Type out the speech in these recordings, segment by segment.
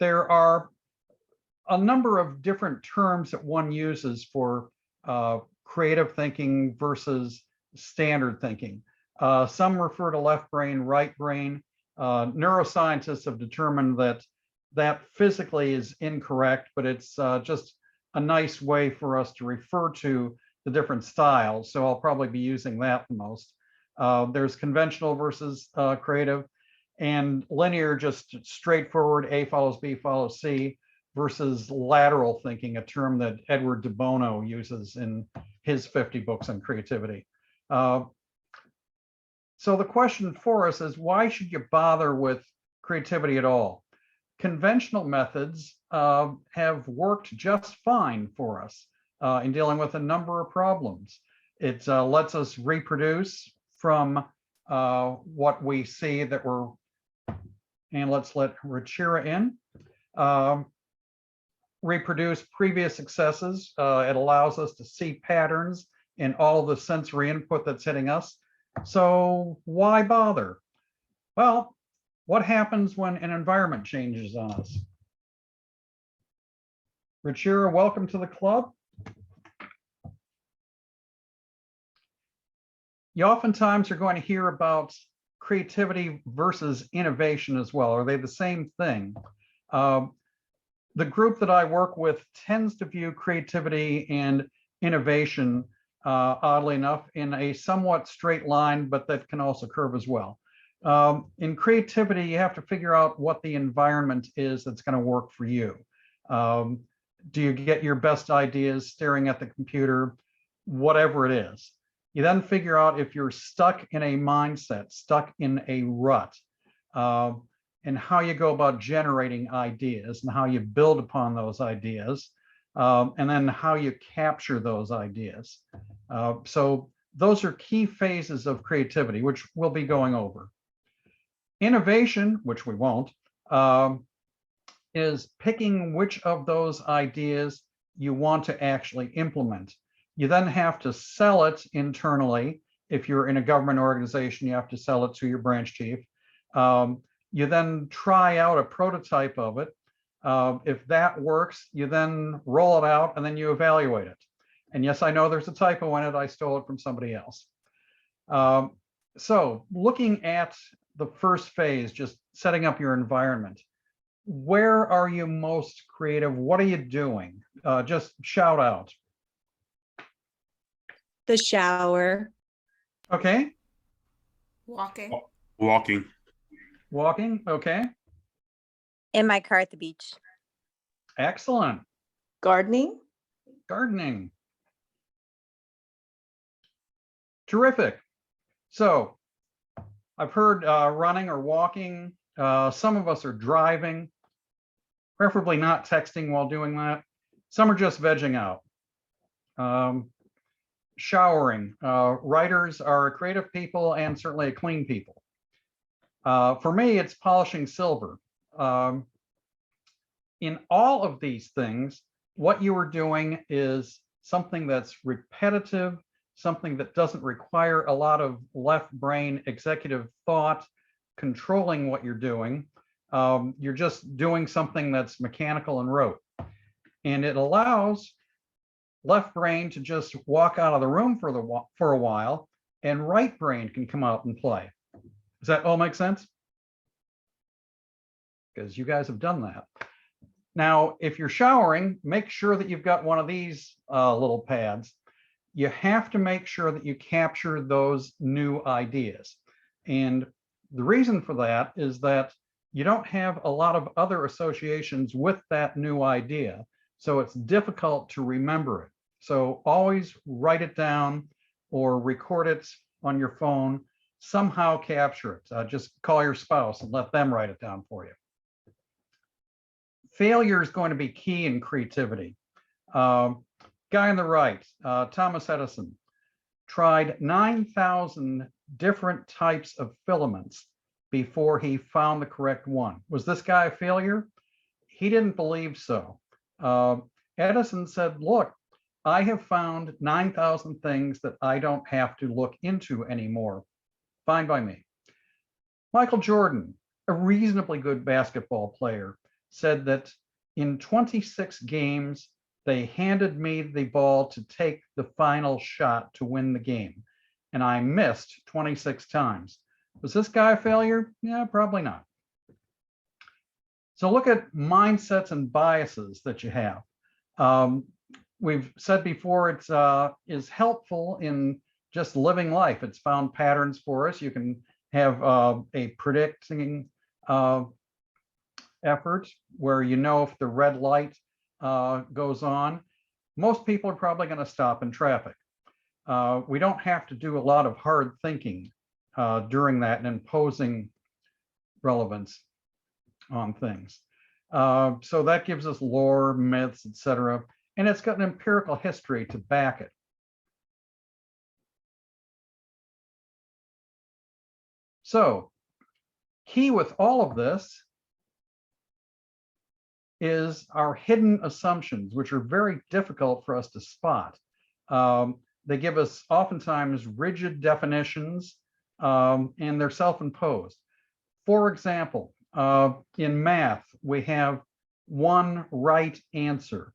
there are a number of different terms that one uses for creative thinking versus standard thinking. Some refer to left brain, right brain. Neuroscientists have determined that that physically is incorrect, but it's just a nice way for us to refer to the different styles. So I'll probably be using that the most. There's conventional versus creative, and linear, just straightforward, A follows B follows C, versus lateral thinking, a term that Edward de Bono uses in his 50 books on creativity. So the question for us is, why should you bother with creativity at all? Conventional methods have worked just fine for us in dealing with a number of problems. It lets us reproduce from what we see that we're, and let's let Ruchira in. Reproduce previous successes. It allows us to see patterns in all the sensory input that's hitting us. So why bother? Well, what happens when an environment changes on us? Ruchira, welcome to the club. You oftentimes are going to hear about creativity versus innovation as well. Are they the same thing? The group that I work with tends to view creativity and innovation, oddly enough, in a somewhat straight line, but that can also curve as well. In creativity, you have to figure out what the environment is that's going to work for you. Do you get your best ideas staring at the computer, whatever it is? You then figure out if you're stuck in a mindset, stuck in a rut, and how you go about generating ideas and how you build upon those ideas, and then how you capture those ideas. So those are key phases of creativity, which we'll be going over. Innovation, which we won't, is picking which of those ideas you want to actually implement. You then have to sell it internally. If you're in a government organization, you have to sell it to your branch chief. You then try out a prototype of it. If that works, you then roll it out and then you evaluate it. And yes, I know there's a typo in it. I stole it from somebody else. So looking at the first phase, just setting up your environment. Where are you most creative? What are you doing? Just shout out. The shower. Okay. Walking. Walking. Walking, okay. In my car at the beach. Excellent. Gardening. Gardening. Terrific. So I've heard running or walking. Some of us are driving, preferably not texting while doing that. Some are just vegging out. Showering. Writers are creative people and certainly clean people. For me, it's polishing silver. In all of these things, what you are doing is something that's repetitive, something that doesn't require a lot of left brain executive thought controlling what you're doing. You're just doing something that's mechanical and rote. And it allows left brain to just walk out of the room for a while, and right brain can come out and play. Does that all make sense? Because you guys have done that. Now, if you're showering, make sure that you've got one of these little pads. You have to make sure that you capture those new ideas. And the reason for that is that you don't have a lot of other associations with that new idea. So it's difficult to remember it. So always write it down or record it on your phone, somehow capture it. Just call your spouse and let them write it down for you. Failure is going to be key in creativity. Guy on the right, Thomas Edison, tried 9,000 different types of filaments before he found the correct one. Was this guy a failure? He didn't believe so. Edison said, look, I have found 9,000 things that I don't have to look into anymore. Fine by me. Michael Jordan, a reasonably good basketball player, said that in 26 games, they handed me the ball to take the final shot to win the game. And I missed 26 times. Was this guy a failure? Yeah, probably not. So look at mindsets and biases that you have. We've said before, it is helpful in just living life. It's found patterns for us. You can have a predicting effort where you know if the red light goes on. Most people are probably going to stop in traffic. We don't have to do a lot of hard thinking during that and imposing relevance on things. So that gives us lore, myths, etc. And it's got an empirical history to back it. So key with all of this is our hidden assumptions, which are very difficult for us to spot. They give us oftentimes rigid definitions, and they're self-imposed. For example, in math, we have one right answer.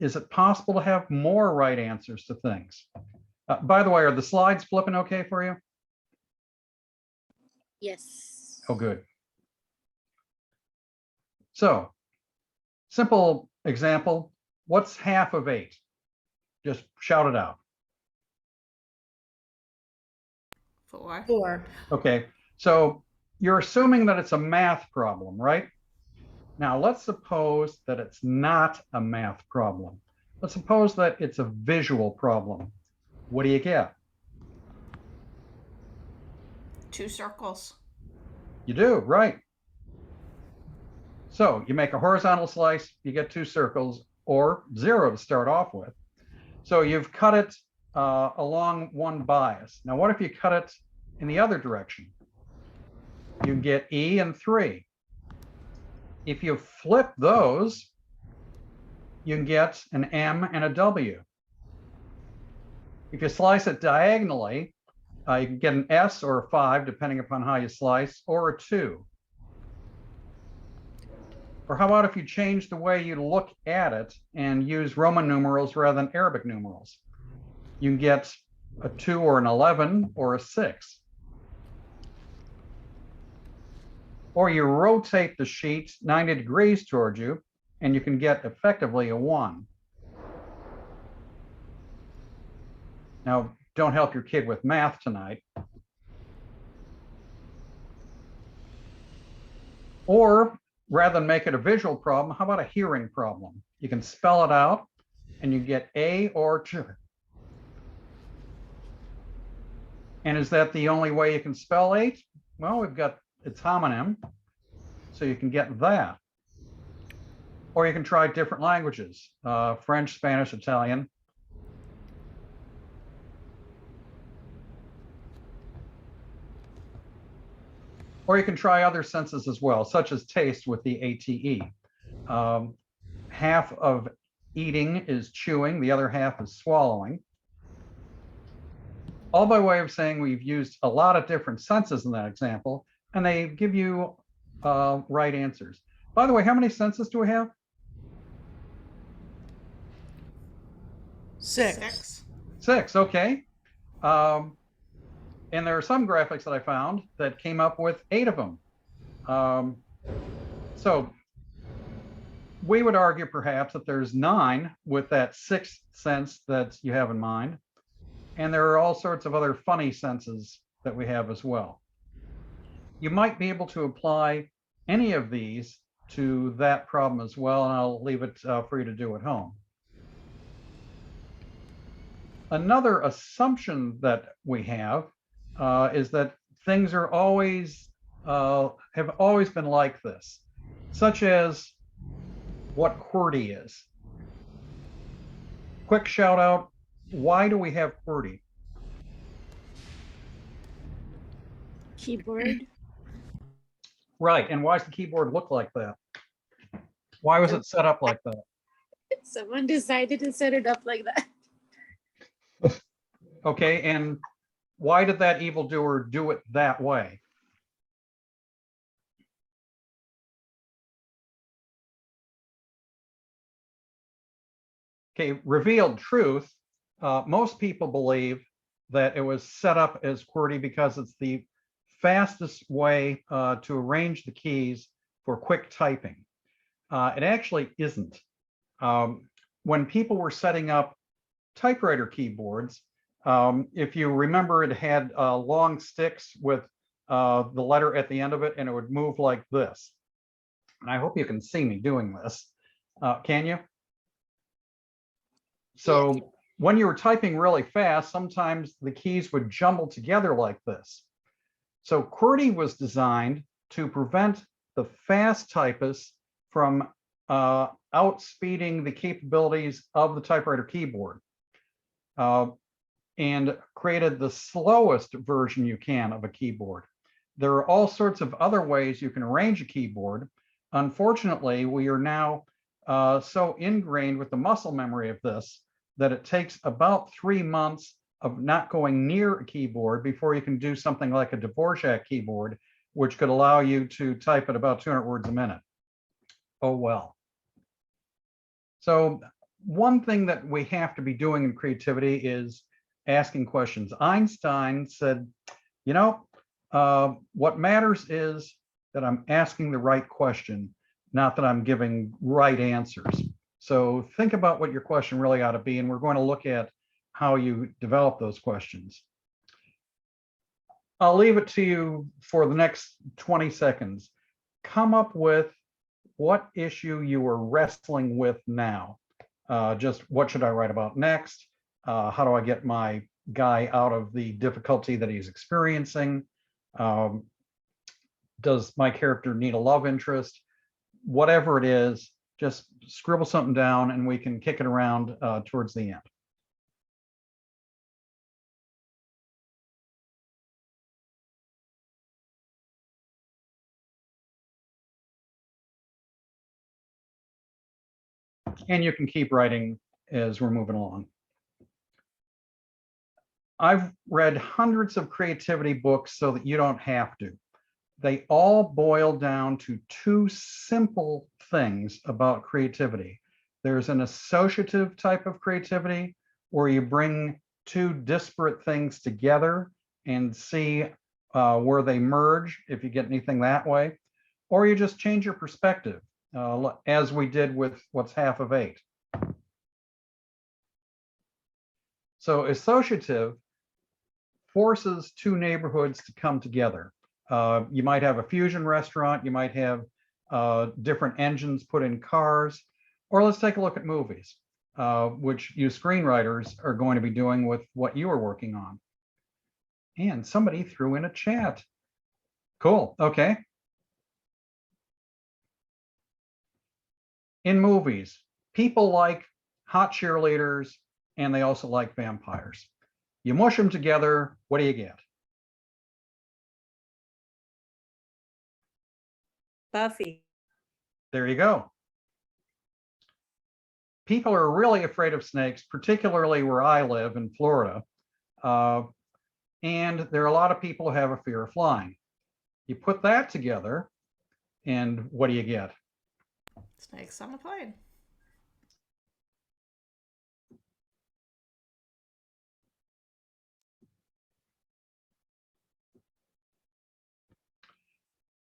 Is it possible to have more right answers to things? By the way, are the slides flipping okay for you? Yes. Oh, good. So, simple example, what's half of 8? Just shout it out. 4. 4. Okay, so you're assuming that it's a math problem, right? Now, let's suppose that it's not a math problem. Let's suppose that it's a visual problem. What do you get? 2 circles. You do, right. So you make a horizontal slice, you get 2 circles, or 0 to start off with. So you've cut it along one bias. Now, what if you cut it in the other direction? You get E and 3. If you flip those, you can get an M and a W. If you slice it diagonally, you can get an S or a 5, depending upon how you slice, or a 2. Or how about if you change the way you look at it and use Roman numerals rather than Arabic numerals? You can get a 2 or an 11 or a 6. Or you rotate the sheet 90 degrees towards you, and you can get effectively a 1. Now, don't help your kid with math tonight. Or rather than make it a visual problem, how about a hearing problem? You can spell it out and you get A or Ch. And is that the only way you can spell 8? Well, we've got its homonym, so you can get that. Or you can try different languages, French, Spanish, Italian. Or you can try other senses as well, such as taste with the ATE. Half of eating is chewing, the other half is swallowing. All by way of saying we've used a lot of different senses in that example, and they give you right answers. By the way, how many senses do we have? 6. 6, okay. And there are some graphics that I found that came up with 8 of them. So we would argue perhaps that there's 9 with that 6th sense that you have in mind. And there are all sorts of other funny senses that we have as well. You might be able to apply any of these to that problem as well, and I'll leave it for you to do at home. Another assumption that we have is that things are always, have always been like this, such as what QWERTY is. Quick shout out, why do we have QWERTY? Keyboard. Right, and why does the keyboard look like that? Why was it set up like that? Someone decided to set it up like that. Okay, and why did that evildoer do it that way? Okay, revealed truth. Most people believe that it was set up as QWERTY because it's the fastest way to arrange the keys for quick typing. It actually isn't. When people were setting up typewriter keyboards, if you remember, it had long sticks with the letter at the end of it, and it would move like this. And I hope you can see me doing this. Can you? So when you were typing really fast, sometimes the keys would jumble together like this. So QWERTY was designed to prevent the fast typists from outspeeding the capabilities of the typewriter keyboard, and created the slowest version you can of a keyboard. There are all sorts of other ways you can arrange a keyboard. Unfortunately, we are now so ingrained with the muscle memory of this that it takes about 3 months of not going near a keyboard before you can do something like a Dvorak keyboard, which could allow you to type at about 200 words a minute. Oh, well. So one thing that we have to be doing in creativity is asking questions. Einstein said, you know, what matters is that I'm asking the right question, not that I'm giving right answers. So think about what your question really ought to be, and we're going to look at how you develop those questions. I'll leave it to you for the next 20 seconds. Come up with what issue you are wrestling with now. Just what should I write about next? How do I get my guy out of the difficulty that he's experiencing? Does my character need a love interest? Whatever it is, just scribble something down and we can kick it around towards the end. And you can keep writing as we're moving along. I've read hundreds of creativity books so that you don't have to. They all boil down to two simple things about creativity. There's an associative type of creativity where you bring two disparate things together and see where they merge, if you get anything that way, or you just change your perspective, as we did with what's half of 8. So associative forces two neighborhoods to come together. You might have a fusion restaurant, you might have different engines put in cars, or let's take a look at movies, which you screenwriters are going to be doing with what you are working on. And somebody threw in a chat. Cool, okay. In movies, people like hot cheerleaders and they also like vampires. You mush them together, what do you get? Buffy. There you go. People are really afraid of snakes, particularly where I live in Florida. And there are a lot of people who have a fear of flying. You put that together, and what do you get? Snakes on a plane.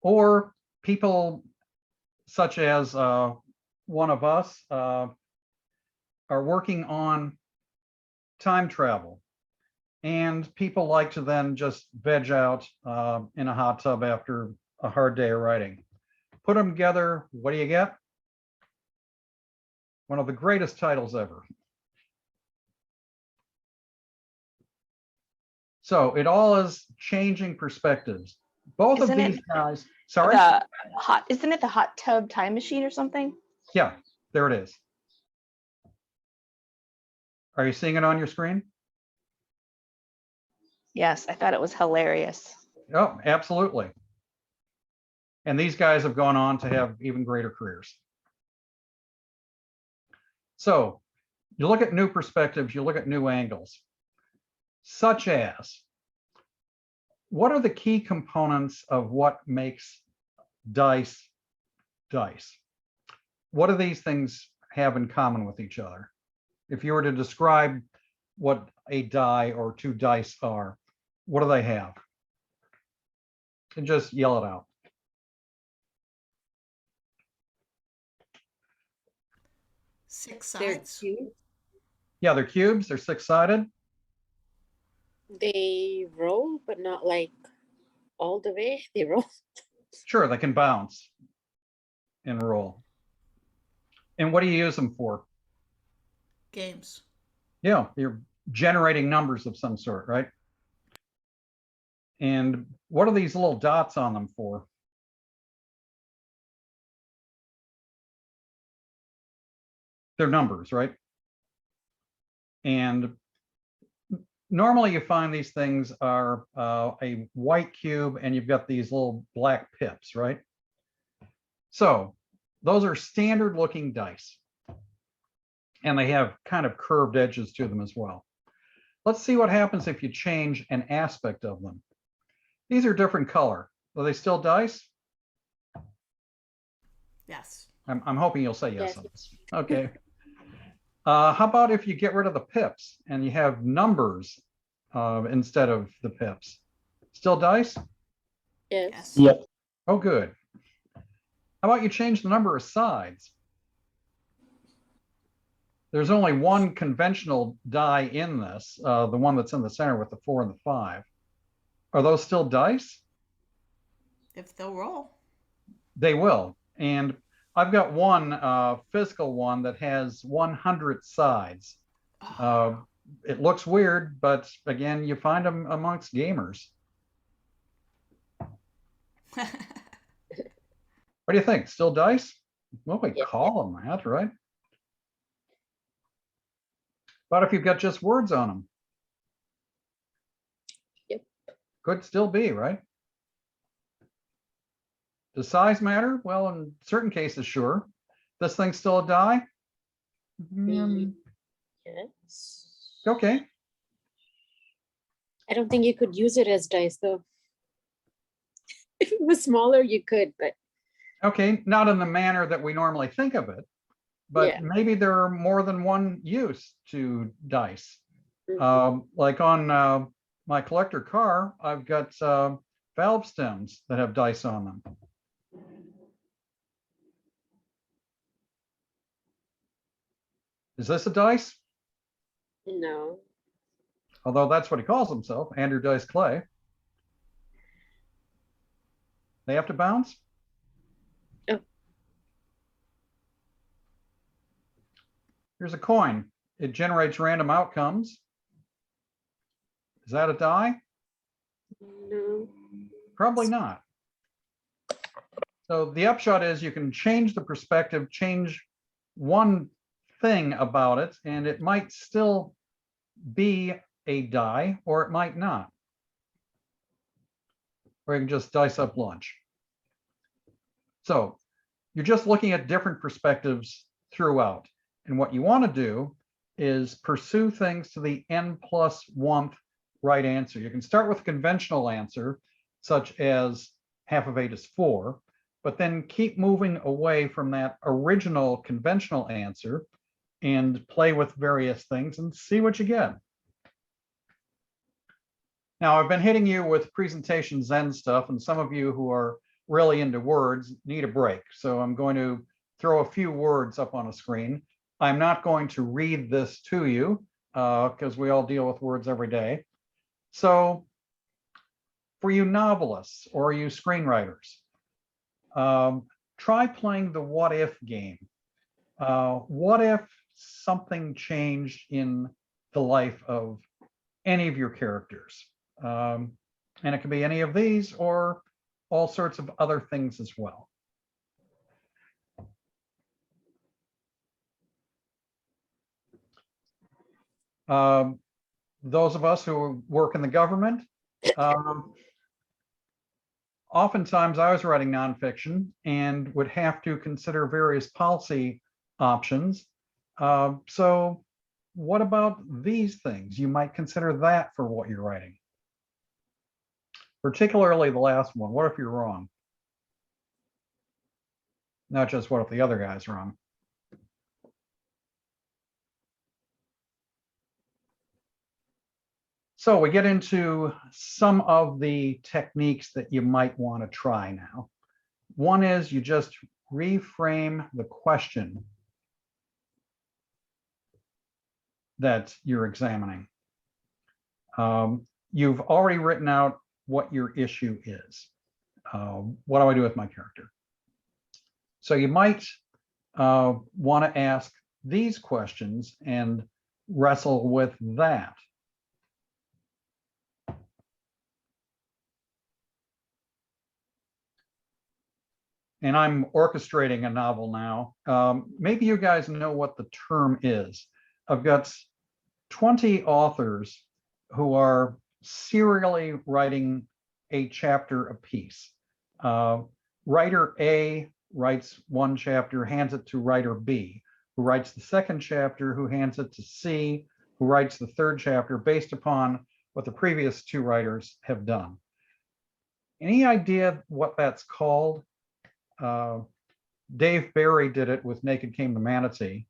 Or people such as one of us are working on time travel. And people like to then just veg out in a hot tub after a hard day of writing. Put them together, what do you get? One of the greatest titles ever. So it all is changing perspectives. Both Isn't of these it guys, sorry? Isn't it the hot tub time machine or something? Yeah, there it is. Are you seeing it on your screen? Yes, I thought it was hilarious. Oh, absolutely. And these guys have gone on to have even greater careers. So you look at new perspectives, you look at new angles, such as, what are the key components of what makes dice dice? What do these things have in common with each other? If you were to describe what a die or two dice are, what do they have? And just yell it out. Six They're sides. cute. Yeah, they're cubes. They're six-sided. They roll, but not like all the way. They roll. Sure, they can bounce and roll. And what do you use them for? Games. Yeah, you're generating numbers of some sort, right? And what are these little dots on them for? They're numbers, right? And normally you find these things are a white cube and you've got these little black pips, right? So those are standard looking dice. And they have kind of curved edges to them as well. Let's see what happens if you change an aspect of them. These are different color. Are they still dice? Yes. I'm hoping you'll say yes Yes. on this. Okay. How about if you get rid of the pips and you have numbers instead of the pips? Still dice? Yes. Yes. Oh, good. How about you change the number of sides? There's only one conventional die in this, the one that's in the center with the 4 and the 5. Are those still dice? If they'll roll. They will. And I've got one physical one that has 100 sides. It looks weird, but again, you find them amongst gamers. What do you think? Still dice? Well, we Yeah. call them that, right? But if you've got just words on them? Yep. Could still be, right? Does size matter? Well, in certain cases, sure. This thing's still a die? Yes. Okay. I don't think you could use it as dice though. If it was smaller, you could, but Okay, not in the manner that we normally think of it, but Yeah. maybe there are more than one use to dice. Mhm. Like on my collector car, I've got valve stems that have dice on them. Is this a dice? No. Although that's what he calls himself, Andrew Dice Clay. They have to bounce? Oh. Here's a coin. It generates random outcomes. Is that a die? No. Probably not. So the upshot is you can change the perspective, change one thing about it, and it might still be a die, or it might not. Or you can just dice up lunch. So you're just looking at different perspectives throughout. And what you want to do is pursue things to the n+1th right answer. You can start with a conventional answer, such as half of 8 is 4, but then keep moving away from that original conventional answer and play with various things and see what you get. Now, I've been hitting you with presentation Zen stuff, and some of you who are really into words need a break. So I'm going to throw a few words up on a screen. I'm not going to read this to you because we all deal with words every day. So for you novelists or you screenwriters, try playing the what if game. What if something changed in the life of any of your characters? And it can be any of these or all sorts of other things as well. Those of us who work in the government, oftentimes I was writing nonfiction and would have to consider various policy options. So what about these things? You might consider that for what you're writing. Particularly the last one. What if you're wrong? Not just what if the other guy's wrong. So we get into some of the techniques that you might want to try now. One is you just reframe the question that you're examining. You've already written out what your issue is. What do I do with my character? So you might want to ask these questions and wrestle with that. And I'm orchestrating a novel now. Maybe you guys know what the term is. I've got 20 authors who are serially writing a chapter apiece. Writer A writes one chapter, hands it to writer B, who writes the second chapter, who hands it to C, who writes the third chapter based upon what the previous two writers have done. Any idea what that's called? Dave Barry did it with Naked Came the Manatee.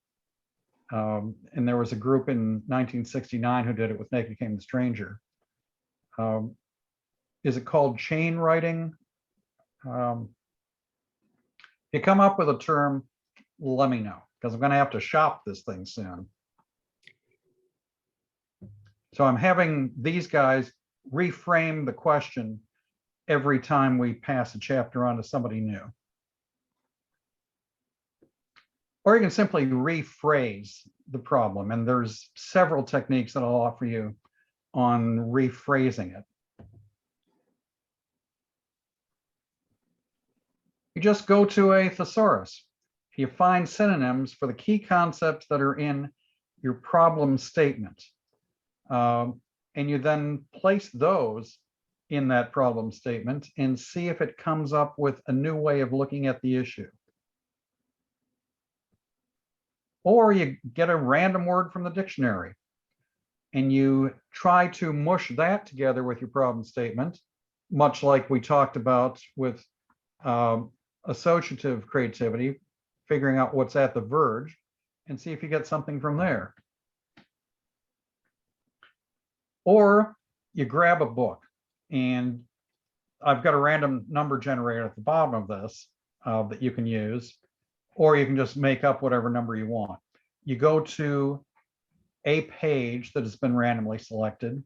And there was a group in 1969 who did it with Naked Came the Stranger. Is it called chain writing? If you come up with a term, let me know, because I'm going to have to shop this thing soon. So I'm having these guys reframe the question every time we pass a chapter on to somebody new. Or you can simply rephrase the problem. And there's several techniques that I'll offer you on rephrasing it. You just go to a thesaurus. You find synonyms for the key concepts that are in your problem statement. And you then place those in that problem statement and see if it comes up with a new way of looking at the issue. Or you get a random word from the dictionary and you try to mush that together with your problem statement, much like we talked about with associative creativity, figuring out what's at the verge, and see if you get something from there. Or you grab a book, and I've got a random number generator at the bottom of this that you can use, or you can just make up whatever number you want. You go to a page that has been randomly selected.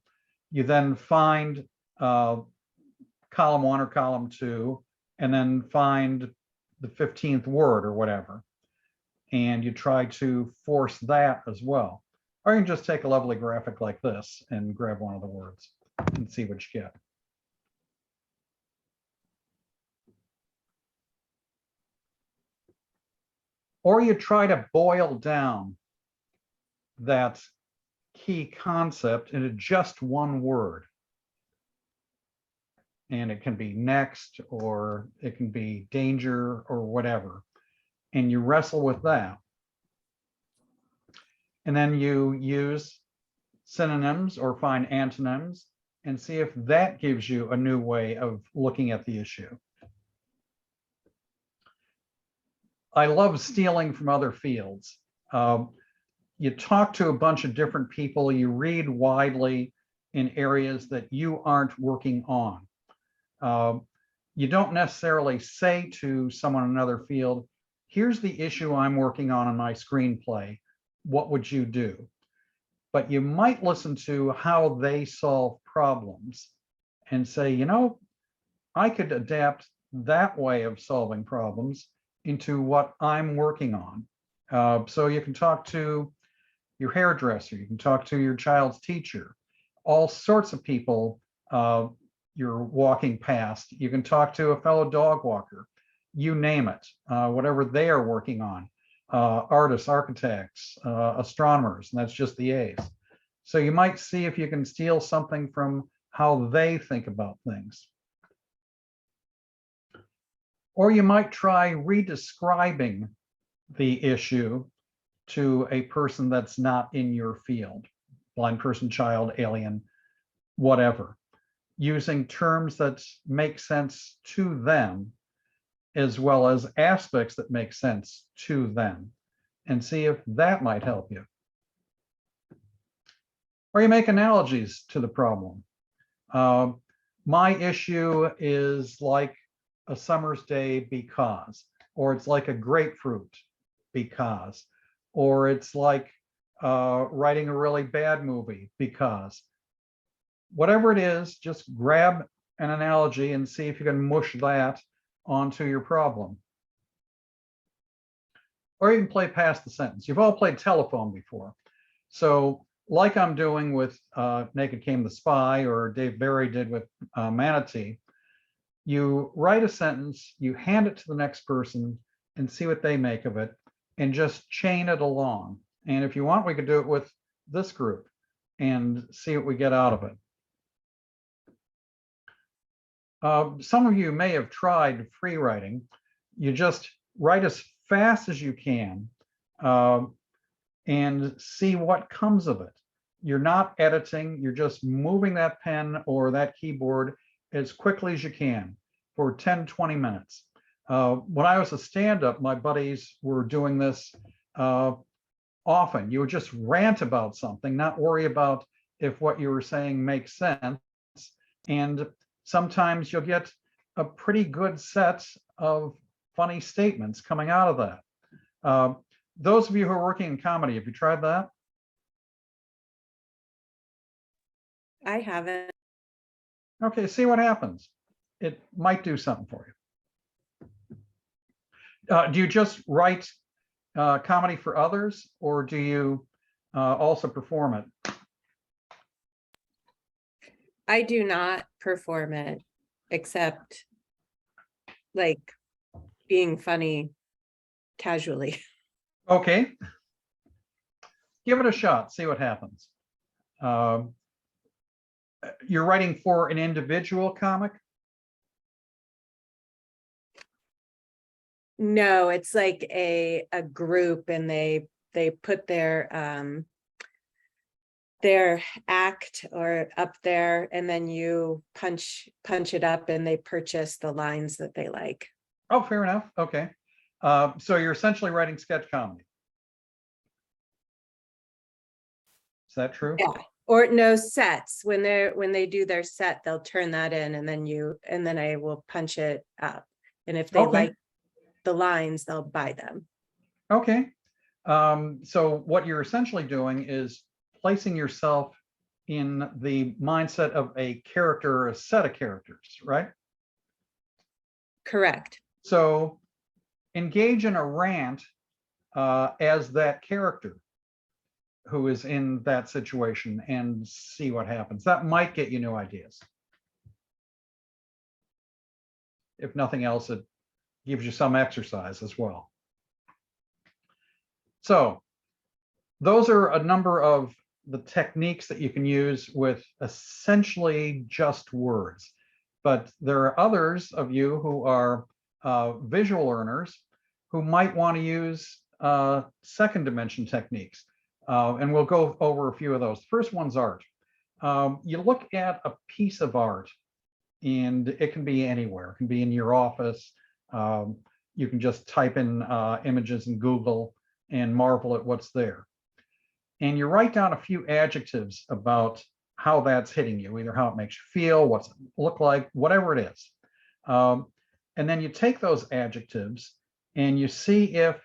You then find column 1 or column 2, and then find the 15th word or whatever. And you try to force that as well. Or you can just take a lovely graphic like this and grab one of the words and see what you get. Or you try to boil down that key concept into just one word. And it can be next, or it can be danger, or whatever. And you wrestle with that. And then you use synonyms or find antonyms and see if that gives you a new way of looking at the issue. I love stealing from other fields. You talk to a bunch of different people, you read widely in areas that you aren't working on. You don't necessarily say to someone in another field, here's the issue I'm working on in my screenplay. What would you do? But you might listen to how they solve problems and say, you know, I could adapt that way of solving problems into what I'm working on. So you can talk to your hairdresser, you can talk to your child's teacher, all sorts of people you're walking past. You can talk to a fellow dog walker, you name it, whatever they are working on. Artists, architects, astronomers, and that's just the A's. So you might see if you can steal something from how they think about things. Or you might try redescribing the issue to a person that's not in your field, blind person, child, alien, whatever, using terms that make sense to them, as well as aspects that make sense to them, and see if that might help you. or you make analogies to the problem. My issue is like a summer's day because, or it's like a grapefruit because, or it's like writing a really bad movie because. Whatever it is, just grab an analogy and see if you can mush that onto your problem. Or you can play past the sentence. You've all played telephone before. So like I'm doing with Naked Came the Spy, or Dave Barry did with Manatee, you write a sentence, you hand it to the next person and see what they make of it, and just chain it along. And if you want, we could do it with this group and see what we get out of it. Some of you may have tried free writing. You just write as fast as you can and see what comes of it. You're not editing, you're just moving that pen or that keyboard as quickly as you can for 10, 20 minutes. When I was a stand-up, my buddies were doing this often. You would just rant about something, not worry about if what you were saying makes sense. And sometimes you'll get a pretty good set of funny statements coming out of that. Those of you who are working in comedy, have you tried that? I haven't. Okay, see what happens. It might do something for you. Do you just write comedy for others, or do you also perform it? I do not perform it, except like being funny casually. Okay. Give it a shot, see what happens. You're writing for an individual comic? No, it's like a group, and they put their act or up there, and then you punch it up and they purchase the lines that they like. Oh, fair enough. Okay. So you're essentially writing sketch comedy. Is that true? Yeah. Or no, sets. When they do their set, they'll turn that in, and then I will punch it up. And if they Okay. like the lines, they'll buy them. Okay. So what you're essentially doing is placing yourself in the mindset of a character or a set of characters, right? Correct. So engage in a rant as that character who is in that situation and see what happens. That might get you new ideas. If nothing else, it gives you some exercise as well. So those are a number of the techniques that you can use with essentially just words. But there are others of you who are visual learners who might want to use second dimension techniques. And we'll go over a few of those. The first one's art. You look at a piece of art, and it can be anywhere. It can be in your office. You can just type in images in Google and marvel at what's there. And you write down a few adjectives about how that's hitting you, either how it makes you feel, what's it look like, whatever it is. And then you take those adjectives and you see if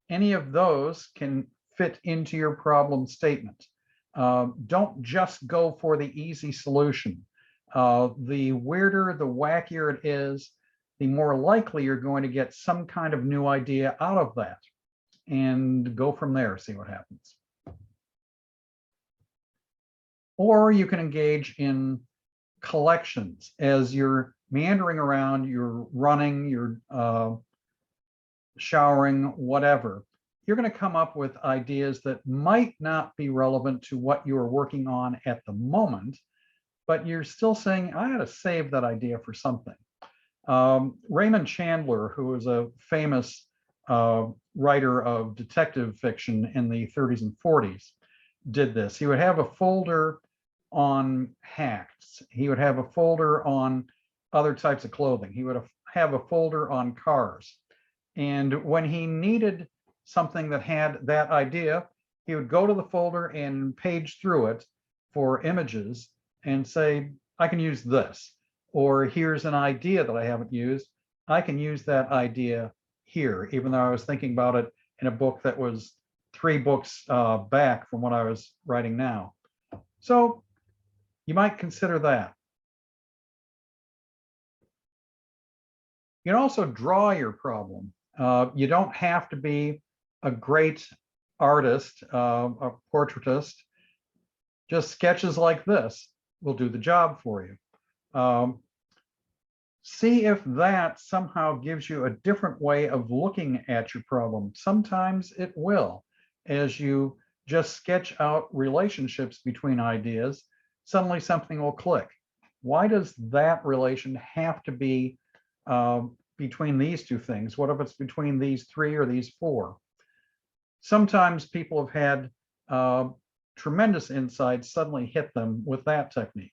any of those can fit into your problem statement. Don't just go for the easy solution. The weirder, the wackier it is, the more likely you're going to get some kind of new idea out of that, and go from there, see what happens. Or you can engage in collections. As you're meandering around, you're running, you're showering, whatever, you're going to come up with ideas that might not be relevant to what you're working on at the moment, but you're still saying, I got to save that idea for something. Raymond Chandler, who is a famous writer of detective fiction in the 30s and 40s, did this. He would have a folder on hacks. He would have a folder on other types of clothing. He would have a folder on cars. And when he needed something that had that idea, he would go to the folder and page through it, for images and say, I can use this, or here's an idea that I haven't used. I can use that idea here, even though I was thinking about it in a book that was 3 books back from what I was writing now. So you might consider that. You can also draw your problem. You don't have to be a great artist, a portraitist. Just sketches like this will do the job for you. See if that somehow gives you a different way of looking at your problem. Sometimes it will. As you just sketch out relationships between ideas, suddenly something will click. Why does that relation have to be between these 2 things? What if it's between these 3 or these 4? Sometimes people have had tremendous insights suddenly hit them with that technique.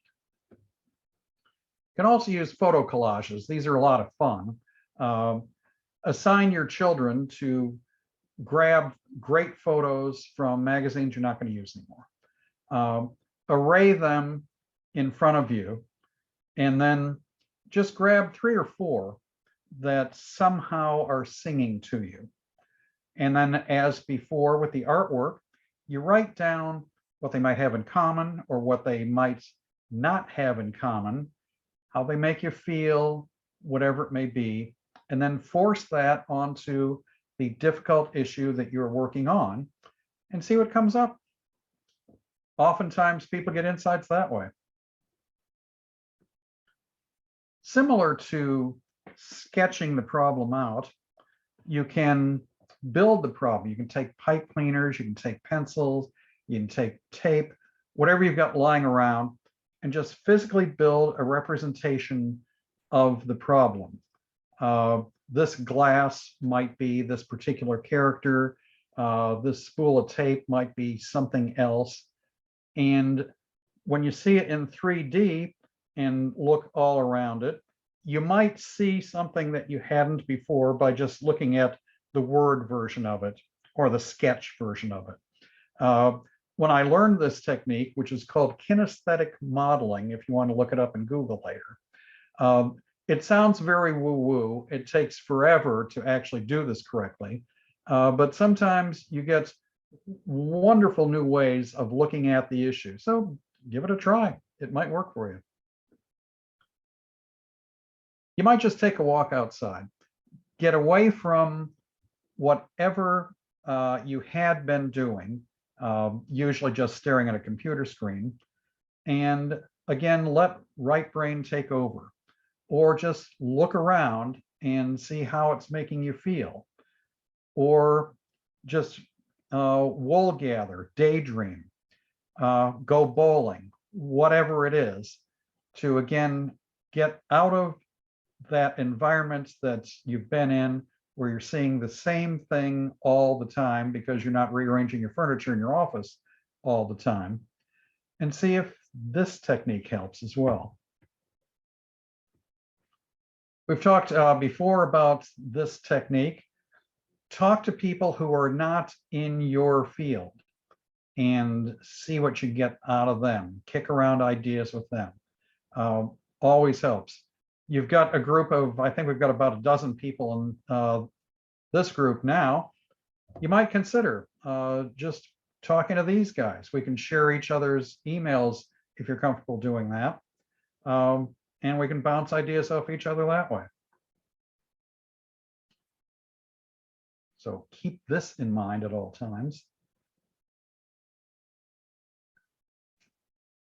You can also use photo collages. These are a lot of fun. Assign your children to grab great photos from magazines you're not going to use anymore. Array them in front of you, and then just grab 3 or 4 that somehow are singing to you. And then, as before with the artwork, you write down what they might have in common or what they might not have in common, how they make you feel, whatever it may be, and then force that onto the difficult issue that you're working on and see what comes up. Oftentimes people get insights that way. Similar to sketching the problem out, you can build the problem. You can take pipe cleaners, you can take pencils, you can take tape, whatever you've got lying around, and just physically build a representation of the problem. This glass might be this particular character. This spool of tape might be something else. And when you see it in 3D and look all around it, you might see something that you hadn't before by just looking at the word version of it or the sketch version of it. When I learned this technique, which is called kinesthetic modeling, if you want to look it up in Google later, it sounds very woo-woo. It takes forever to actually do this correctly, but sometimes you get wonderful new ways of looking at the issue. So give it a try. It might work for you. You might just take a walk outside. Get away from whatever you had been doing, usually just staring at a computer screen. And again, let right brain take over, or just look around and see how it's making you feel, or just wool gather, daydream, go bowling, whatever it is, to again get out of that environment that you've been in, where you're seeing the same thing all the time because you're not rearranging your furniture in your office all the time, and see if this technique helps as well. We've talked before about this technique. Talk to people who are not in your field and see what you get out of them. Kick around ideas with them. Always helps. You've got a group of, I think we've got about a dozen people in this group now. You might consider just talking to these guys. We can share each other's emails if you're comfortable doing that. And we can bounce ideas off each other that way. So keep this in mind at all times.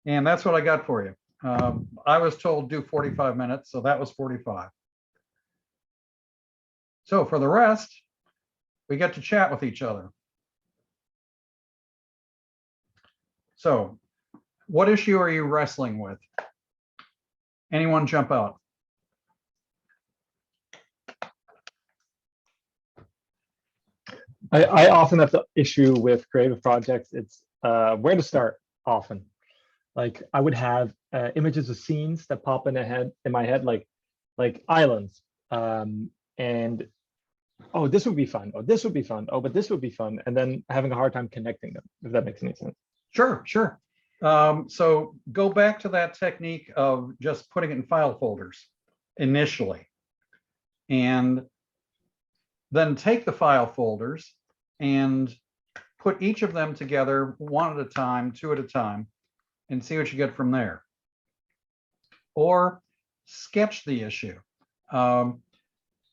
And that's what I got for you. I was told do 45 minutes, so that was 45. So for the rest, we get to chat with each other. So what issue are you wrestling with? Anyone jump out? I often have the issue with creative projects. It's where to start often. Like I would have images of scenes that pop in my head, like islands, and oh, this would be fun. Oh, this would be fun. Oh, but this would be fun. And then having a hard time connecting them, if that makes any sense. Sure, sure. So go back to that technique of just putting it in file folders initially. And then take the file folders and put each of them together one at a time, two at a time, and see what you get from there. Or sketch the issue.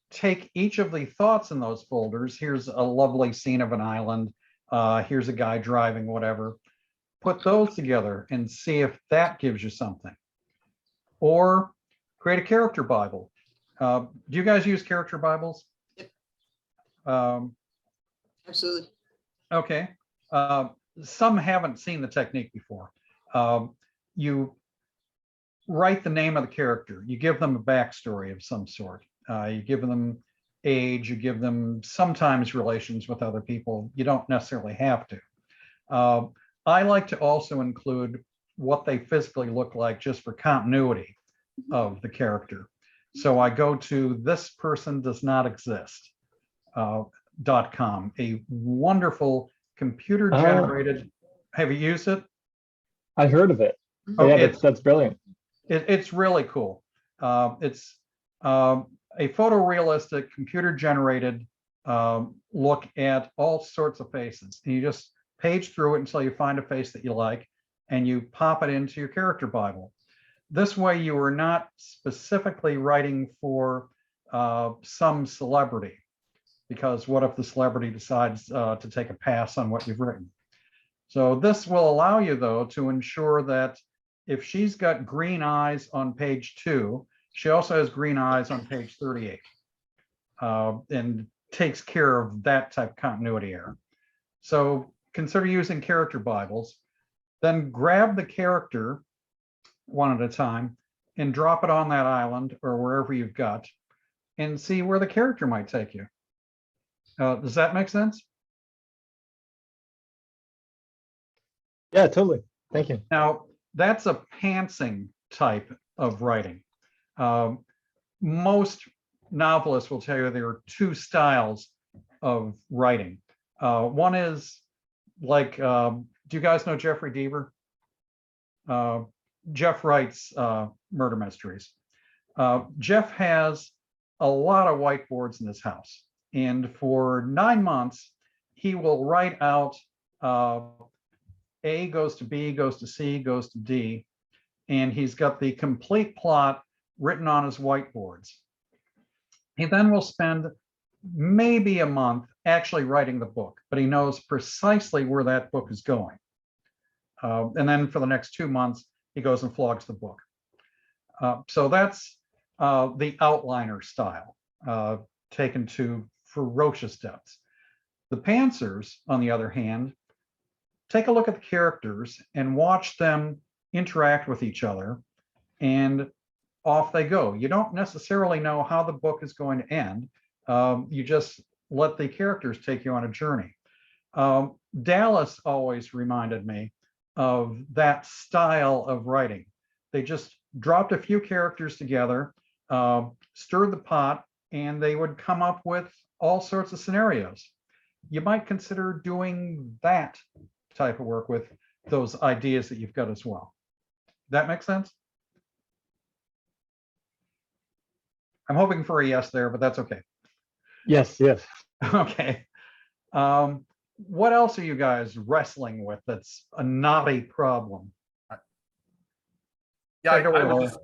Take each of the thoughts in those folders. Here's a lovely scene of an island. Here's a guy driving, whatever. Put those together and see if that gives you something. Or create a character Bible. Do you guys use character Bibles? Yep. Absolutely. Okay. Some haven't seen the technique before. You write the name of the character. You give them a backstory of some sort. You give them age. You give them sometimes relations with other people. You don't necessarily have to. I like to also include what they physically look like just for continuity of the character. So I go to thispersondoesnotexist.com, a wonderful computer generated. Have you used it? I heard of it. Oh, Yeah, that's brilliant. It's really cool. It's a photorealistic computer generated look at all sorts of faces. And you just page through it until you find a face that you like, and you pop it into your character Bible. This way you are not specifically writing for some celebrity, because what if the celebrity decides to take a pass on what you've written? So this will allow you, though, to ensure that if she's got green eyes on page 2, she also has green eyes on page 38, and takes care of that type of continuity error. So consider using character Bibles, then grab the character one at a time and drop it on that island or wherever you've got and see where the character might take you. Does that make sense? Yeah, totally. Thank you. Now, that's a pantsing type of writing. Most novelists will tell you there are two styles of writing. One is like, do you guys know Jeffrey Deaver? Jeff writes murder mysteries. Jeff has a lot of whiteboards in his house. And for 9 months, he will write out A goes to B, goes to C, goes to D. And he's got the complete plot written on his whiteboards. He then will spend maybe a month actually writing the book, but he knows precisely where that book is going. And then for the next 2 months, he goes and flogs the book. So that's the outliner style, taken to ferocious depths. The pantsers, on the other hand, take a look at the characters and watch them interact with each other, and off they go. You don't necessarily know how the book is going to end. You just let the characters take you on a journey. Dallas always reminded me of that style of writing. They just dropped a few characters together, stirred the pot, and they would come up with all sorts of scenarios. You might consider doing that type of work with those ideas that you've got as well. That makes sense? I'm hoping for a yes there, but that's okay. Yes, yes. Okay. What else are you guys wrestling with that's a knotty problem? Yeah, Take it away, I Laura. was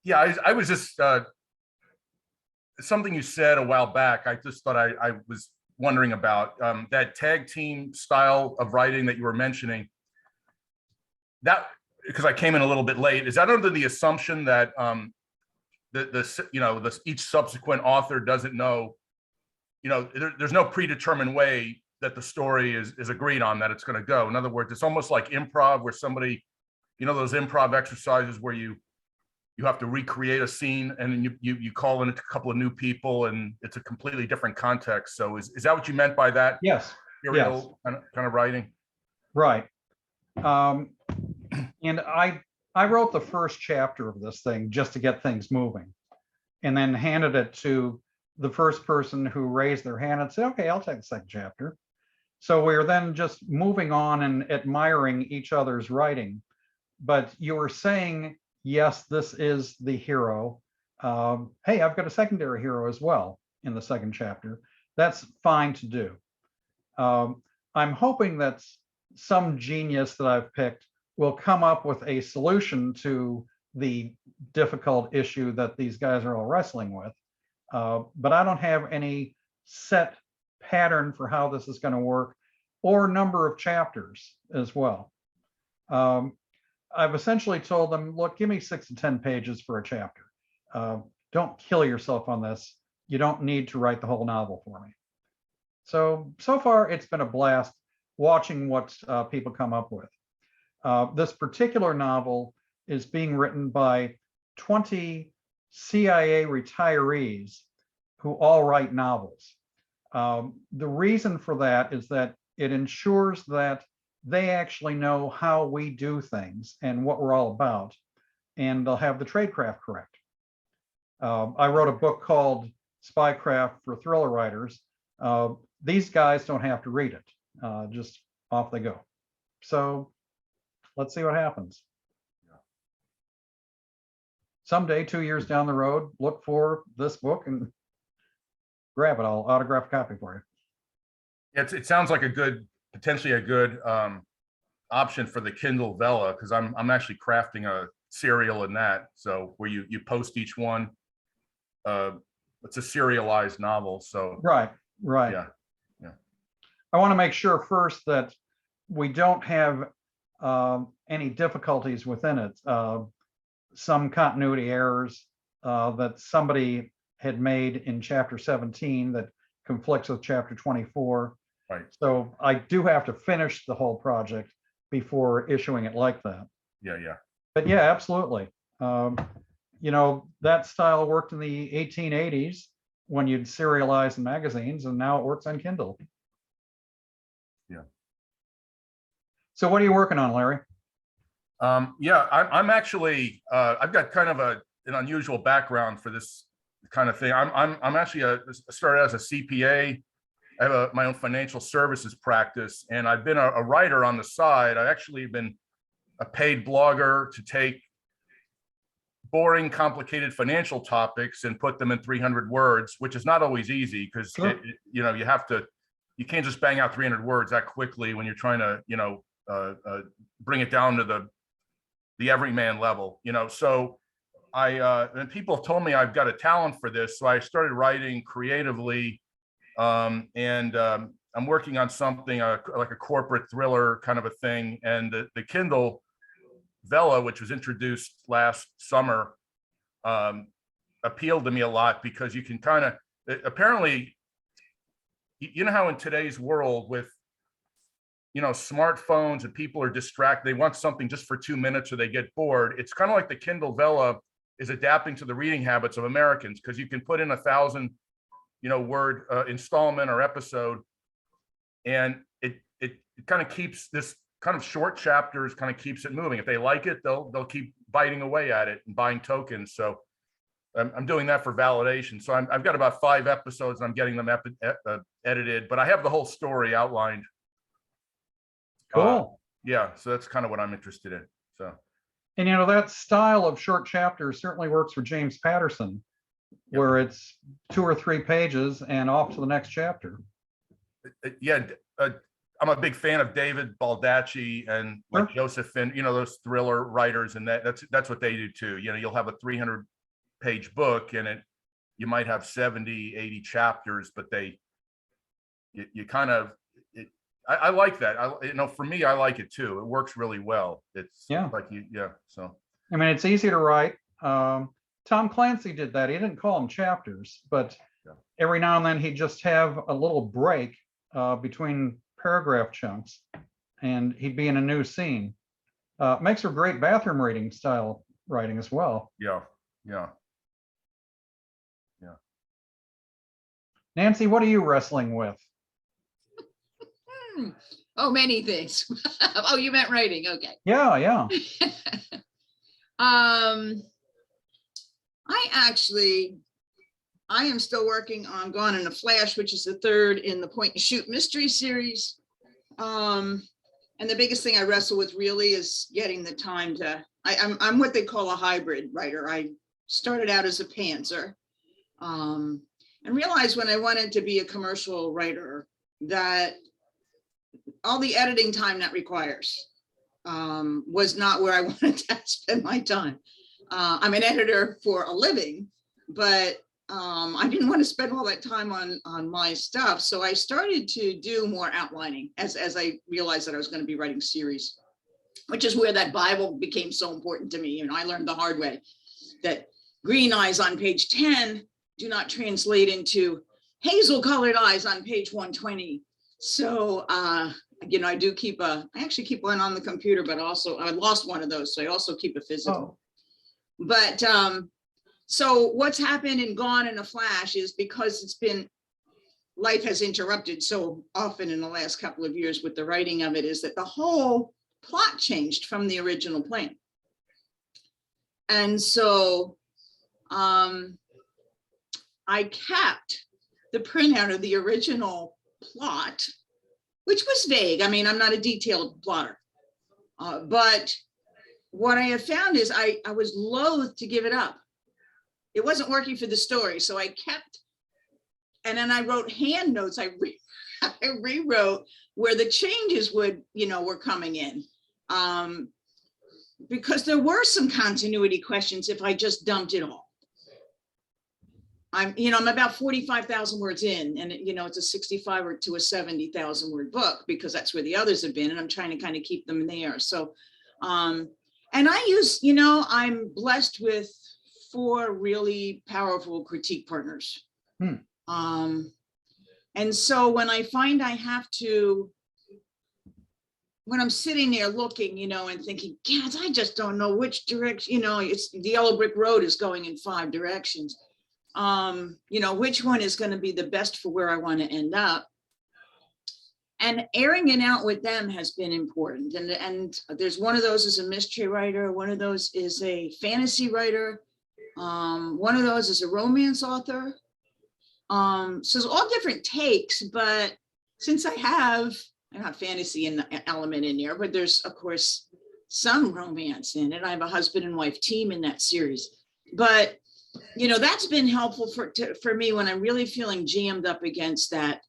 just, I was just something you said a while back. I just thought I was wondering about that tag team style of writing that you were mentioning. That, because I came in a little bit late, is that under the assumption that each subsequent author doesn't know, there's no predetermined way that the story is agreed on that it's going to go. In other words, it's almost like improv, where somebody, those improv exercises where you have to recreate a scene and then you call in a couple of new people and it's a completely different context. So is that what you meant by that? Yes. Serial kind of writing? Right. And I wrote the first chapter of this thing just to get things moving, and then handed it to the first person who raised their hand and said, okay, I'll take the second chapter. So we're then just moving on and admiring each other's writing. But you were saying, yes, this is the hero. Hey, I've got a secondary hero as well in the second chapter. That's fine to do. I'm hoping that some genius that I've picked will come up with a solution to the difficult issue that these guys are all wrestling with. But I don't have any set pattern for how this is going to work or number of chapters as well. I've essentially told them, look, give me 6 to 10 pages for a chapter. Don't kill yourself on this. You don't need to write the whole novel for me. So far, it's been a blast watching what people come up with. This particular novel is being written by 20 CIA retirees who all write novels. The reason for that is that it ensures that they actually know how we do things and what we're all about, and they'll have the tradecraft correct. I wrote a book called Spycraft for Thriller Writers. These guys don't have to read it, just off they go. So let's see what happens. Someday, 2 years down the road, look for this book and grab it. I'll autograph a copy for you. It sounds like potentially a good option for the Kindle Vella, because I'm actually crafting a serial in that. So where you post each one, it's a serialized novel. So Right. yeah. I want to make sure first that we don't have any difficulties within it. Some continuity errors that somebody had made in chapter 17 that conflicts with chapter 24. Right. So I do have to finish the whole project before issuing it like that. Yeah. But yeah, absolutely. You know, that style worked in the 1880s when you'd serialize the magazines, and now it works on Kindle. Yeah. So what are you working on, Larry? Yeah, I'm actually I've got kind of an unusual background for this kind of thing. I'm actually started as a CPA. I have my own financial services practice, and I've been a writer on the side. I actually have been a paid blogger to take boring, complicated financial topics and put them in 300 words, which is not always easy because Sure. you can't just bang out 300 words that quickly when you're trying to bring it down to the everyman level. So and people have told me I've got a talent for this, so I started writing creatively, and I'm working on something like a corporate thriller kind of a thing. And the Kindle Vella, which was introduced last summer, appealed to me a lot because you can kind of apparently, how in today's world with smartphones and people are distracted, they want something just for 2 minutes or they get bored. It's kind of like the Kindle Vella is adapting to the reading habits of Americans, because you can put in 1,000 word installment or episode, and it kind of keeps this kind of short chapters, kind of keeps it moving. If they like it, they'll keep biting away at it and buying tokens. So I'm doing that for validation. So I've got about 5 episodes, and I'm getting them edited, but I have the whole story outlined. Cool. Yeah, so that's kind of what I'm interested in. So, And that style of short chapters certainly works for James Patterson, Yep. where it's 2 or 3 pages and off to the next chapter. yeah, I'm a big fan of David Baldacci and like Joseph Finn, those thriller writers, and that's what they do too. You'll have a 300-page book, and you might have 70, 80 chapters, but you kind of. I like that. For me, I like it too. It works really well. It's like so. I mean, it's easy to write. Tom Clancy did that. He didn't call them chapters, but every now and then he'd just have a little break between paragraph chunks, and he'd be in a new scene. Makes for great bathroom reading style writing as well. Yeah. Nancy, what are you wrestling with? Oh, many things. Oh, you meant writing. Okay. Yeah. I am still working on Gone in a Flash, which is the 3rd in the Point and Shoot mystery series. And the biggest thing I wrestle with really is getting the time to, I'm what they call a hybrid writer. I started out as a pantser, and realized when I wanted to be a commercial writer that all the editing time that requires was not where I wanted to spend my time. I'm an editor for a living, but I didn't want to spend all that time on my stuff. So I started to do more outlining as I realized that I was going to be writing series, which is where that Bible became so important to me. You know, I learned the hard way that green eyes on page 10 do not translate into hazel colored eyes on page 120. So, you know, I actually keep one on the computer, but also I lost one of those. So I also keep a physical. Oh. But so what's happened and gone in a flash is because life has interrupted so often in the last couple of years with the writing of it, is that the whole plot changed from the original plan. And so I kept the printout of the original plot, which was vague. I mean, I'm not a detailed plotter, but what I have found is I was loath to give it up. It wasn't working for the story. So I kept, and then I wrote hand notes. I rewrote where the changes were coming in. Because there were some continuity questions if I just dumped it all. I'm about 45,000 words in, and it's a 65 or to a 70,000 word book because that's where the others have been, and I'm trying to kind of keep them there. So, and I use, I'm blessed with 4 really powerful critique partners. And so when I find I have to, when I'm sitting there looking, and thinking, God, I just don't know which direction, it's the yellow brick road is going in 5 directions. Which one is going to be the best for where I want to end up. And airing it out with them has been important. And there's one of those is a mystery writer. One of those is a fantasy writer. One of those is a romance author. So it's all different takes, but since I have fantasy in the element in there, but there's of course some romance in it. I have a husband and wife team in that series, but that's been helpful for me when I'm really feeling jammed up against that.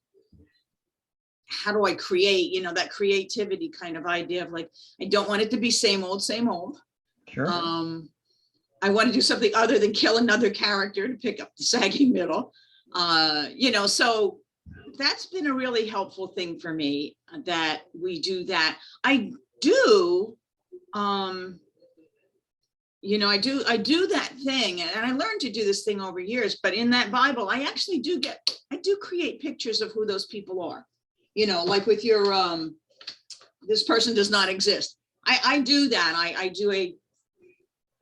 How do I create, that creativity kind of idea of like, I don't want it to be same old, same old. Sure. I want to do something other than kill another character to pick up the sagging middle. So that's been a really helpful thing for me that we do that. I do, I do that thing, and I learned to do this thing over years, but in that Bible, I actually do create pictures of who those people are, like with your, this person does not exist. I do that. I do a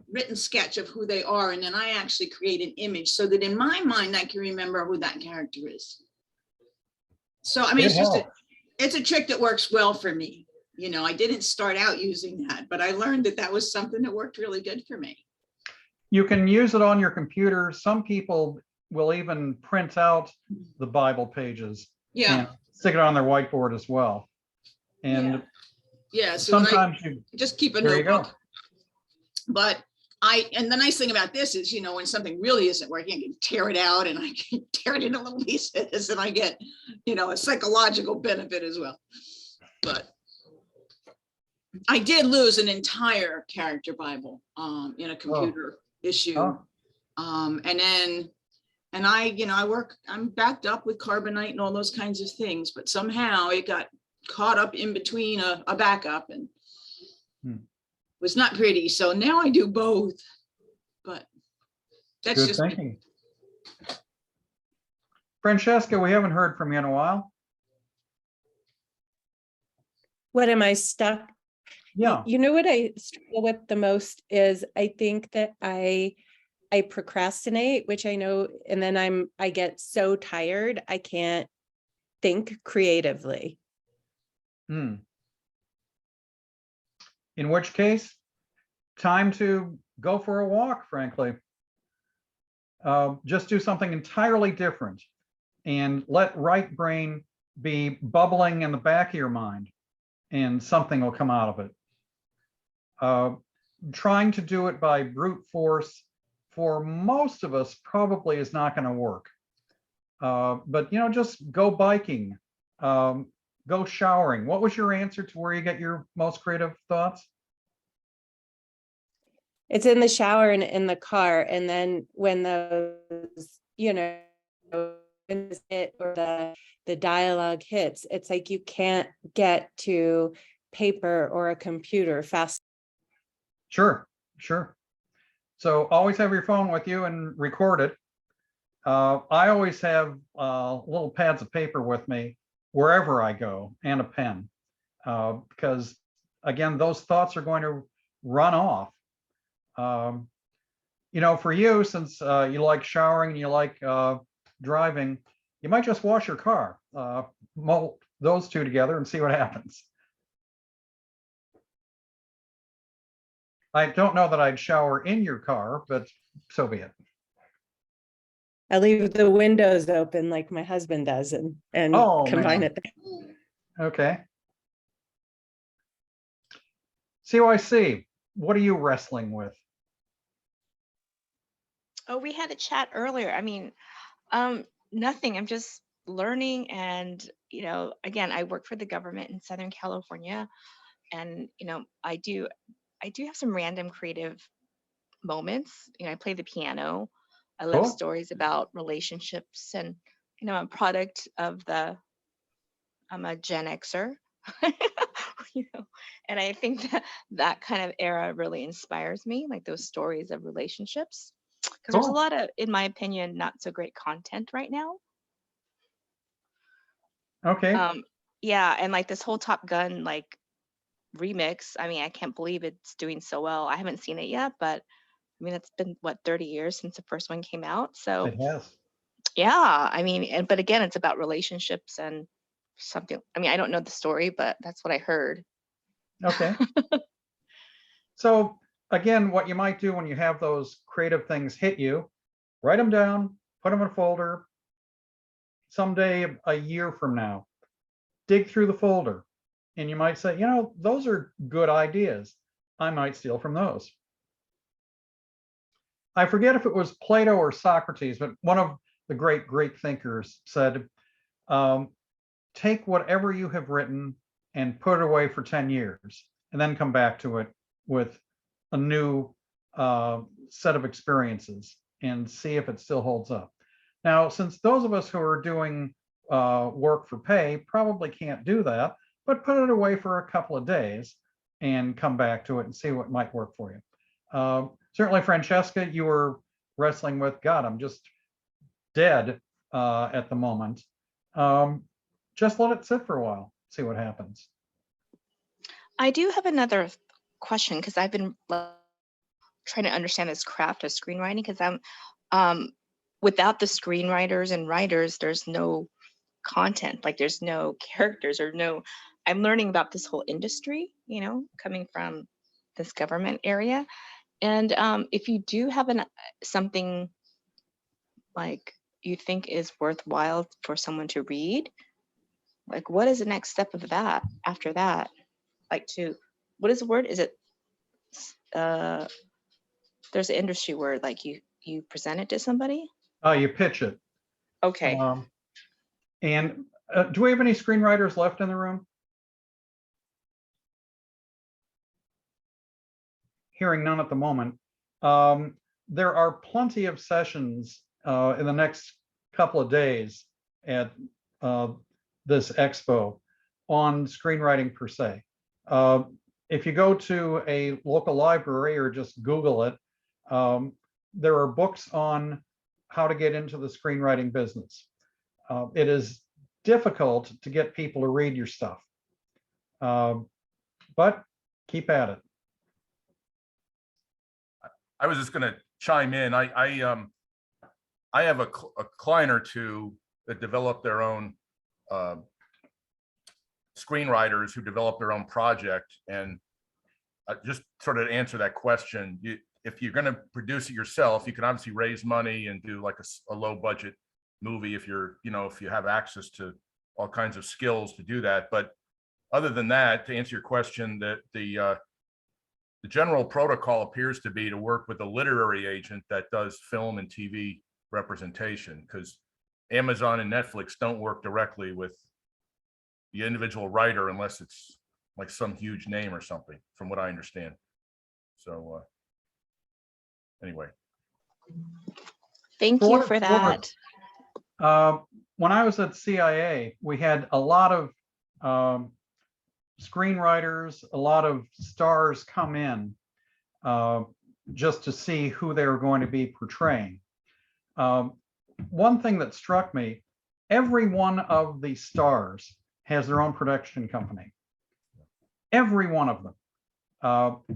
written sketch of who they are, and then I actually create an image so that in my mind, I can remember who that character is. So, I mean, it's a trick that works well for me. I didn't start out using that, but I learned that was something that worked really good for me. You can use it on your computer. Some people will even print out the Bible pages and stick it on their whiteboard as well. And so sometimes you just keep a there notebook. you go. But and the nice thing about this is, when something really isn't working, I can tear it out and I can tear it into little pieces and I get, a psychological benefit as well. But I did lose an entire character Bible in a computer issue. And I'm backed up with carbonite and all those kinds of things, but somehow it got caught up in between a backup and was not pretty. So now I do both, but that's good just thinking. Francesca, we haven't heard from you in a while. What am I stuck? Yeah. What I struggle with the most is I think that I procrastinate, which I know, and then I get so tired, I can't think creatively. In which case, time to go for a walk, frankly. Just do something entirely different and let right brain be bubbling in the back of your mind. and something will come out of it. Trying to do it by brute force for most of us probably is not going to work. But just go biking, go showering. What was your answer to where you get your most creative thoughts? It's in the shower and in the car. And then when those, it or the dialogue hits, it's like you can't get to paper or a computer fast. Sure. So always have your phone with you and record it. I always have little pads of paper with me wherever I go, and a pen, because again, those thoughts are going to run off. For you, since you like showering and you like driving, you might just wash your car, mold those two together and see what happens. I don't know that I'd shower in your car, but so be it. I leave the windows open like my husband does and Oh, combine man. it. Okay. CYC, what are you wrestling with? Oh, we had a chat earlier. I mean, nothing. I'm just learning, and again, I work for the government in Southern California, and I do have some random creative moments. I play the piano. I love Cool. stories about relationships, and I'm a product of I'm a Gen Xer. And I think that kind of era really inspires me, like those stories of relationships, because there's a Cool. lot of, in my opinion, not so great content right now. Okay. Yeah, and like this whole Top Gun remix, I mean, I can't believe it's doing so well. I haven't seen it yet, but I mean, it's been 30 years since the first one came out. So It has. yeah, I mean, but again, it's about relationships and something. I mean, I don't know the story, but that's what I heard. Okay. So again, what you might do when you have those creative things hit you, write them down, put them in a folder. Someday, a year from now, dig through the folder, and you might say, those are good ideas. I might steal from those. I forget if it was Plato or Socrates, but one of the great Greek thinkers said, take whatever you have written and put it away for 10 years, and then come back to it with a new set of experiences and see if it still holds up. Now, since those of us who are doing work for pay probably can't do that, but put it away for a couple of days and come back to it and see what might work for you. Certainly, Francesca, you were wrestling with, God, I'm just dead at the moment. Just let it sit for a while, see what happens. I do have another question, because I've been trying to understand this craft of screenwriting, because I'm without the screenwriters and writers, there's no content, like there's no characters or no, I'm learning about this whole industry, coming from this government area. And if you do have something like you think is worthwhile for someone to read, like what is the next step of that after that? What is the word? Is it there's an industry word, like you present it to somebody? You pitch it. Okay. And do we have any screenwriters left in the room? Hearing none at the moment. There are plenty of sessions in the next couple of days at this expo on screenwriting per se. If you go to a local library or just Google it, there are books on how to get into the screenwriting business. It is difficult to get people to read your stuff, but keep at it. I was just going to chime in. I have a client or two that develop their own screenwriters who develop their own project, and just sort of answer that question. If you're going to produce it yourself, you can obviously raise money and do like a low budget movie if you're, if you have access to all kinds of skills to do that. But other than that, to answer your question, that the general protocol appears to be to work with a literary agent that does film and TV representation, because Amazon and Netflix don't work directly with the individual writer unless it's like some huge name or something, from what I understand. So anyway. Thank For you what for it's that. worth, when I was at CIA, we had a lot of screenwriters, a lot of stars come in just to see who they were going to be portraying. One thing that struck me, every one of the stars has their own production company. Every one of them.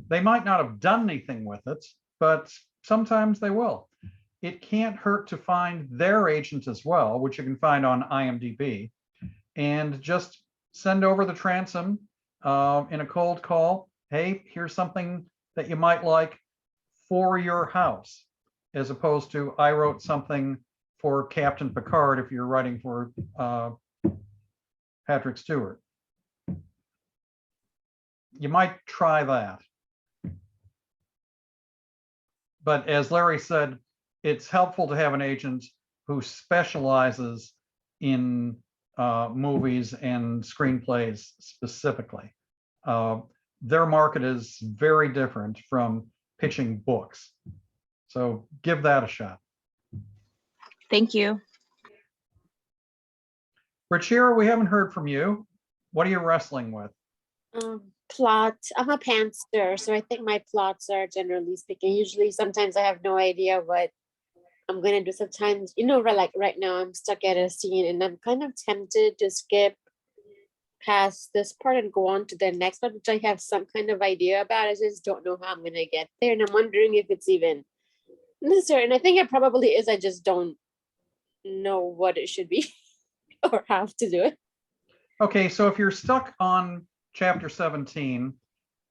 They might not have done anything with it, but sometimes they will. It can't hurt to find their agent as well, which you can find on IMDb, and just send over the transom in a cold call. Hey, here's something that you might like for your house, as opposed to I wrote something for Captain Picard if you're writing for Patrick Stewart. You might try that. But as Larry said, it's helpful to have an agent who specializes in movies and screenplays specifically. Their market is very different from pitching books. So give that a shot. Thank you. Rachira, we haven't heard from you. What are you wrestling with? Plot. I'm a pantser, so I think my plots are, generally speaking, usually sometimes I have no idea what I'm gonna do. Sometimes, like right now I'm stuck at a scene and I'm kind of tempted to skip past this part and go on to the next part, which I have some kind of idea about. I just don't know how I'm gonna get there, and I'm wondering if it's even necessary. And I think it probably is. I just don't know what it should be or how to do it. Okay, so if you're stuck on chapter 17,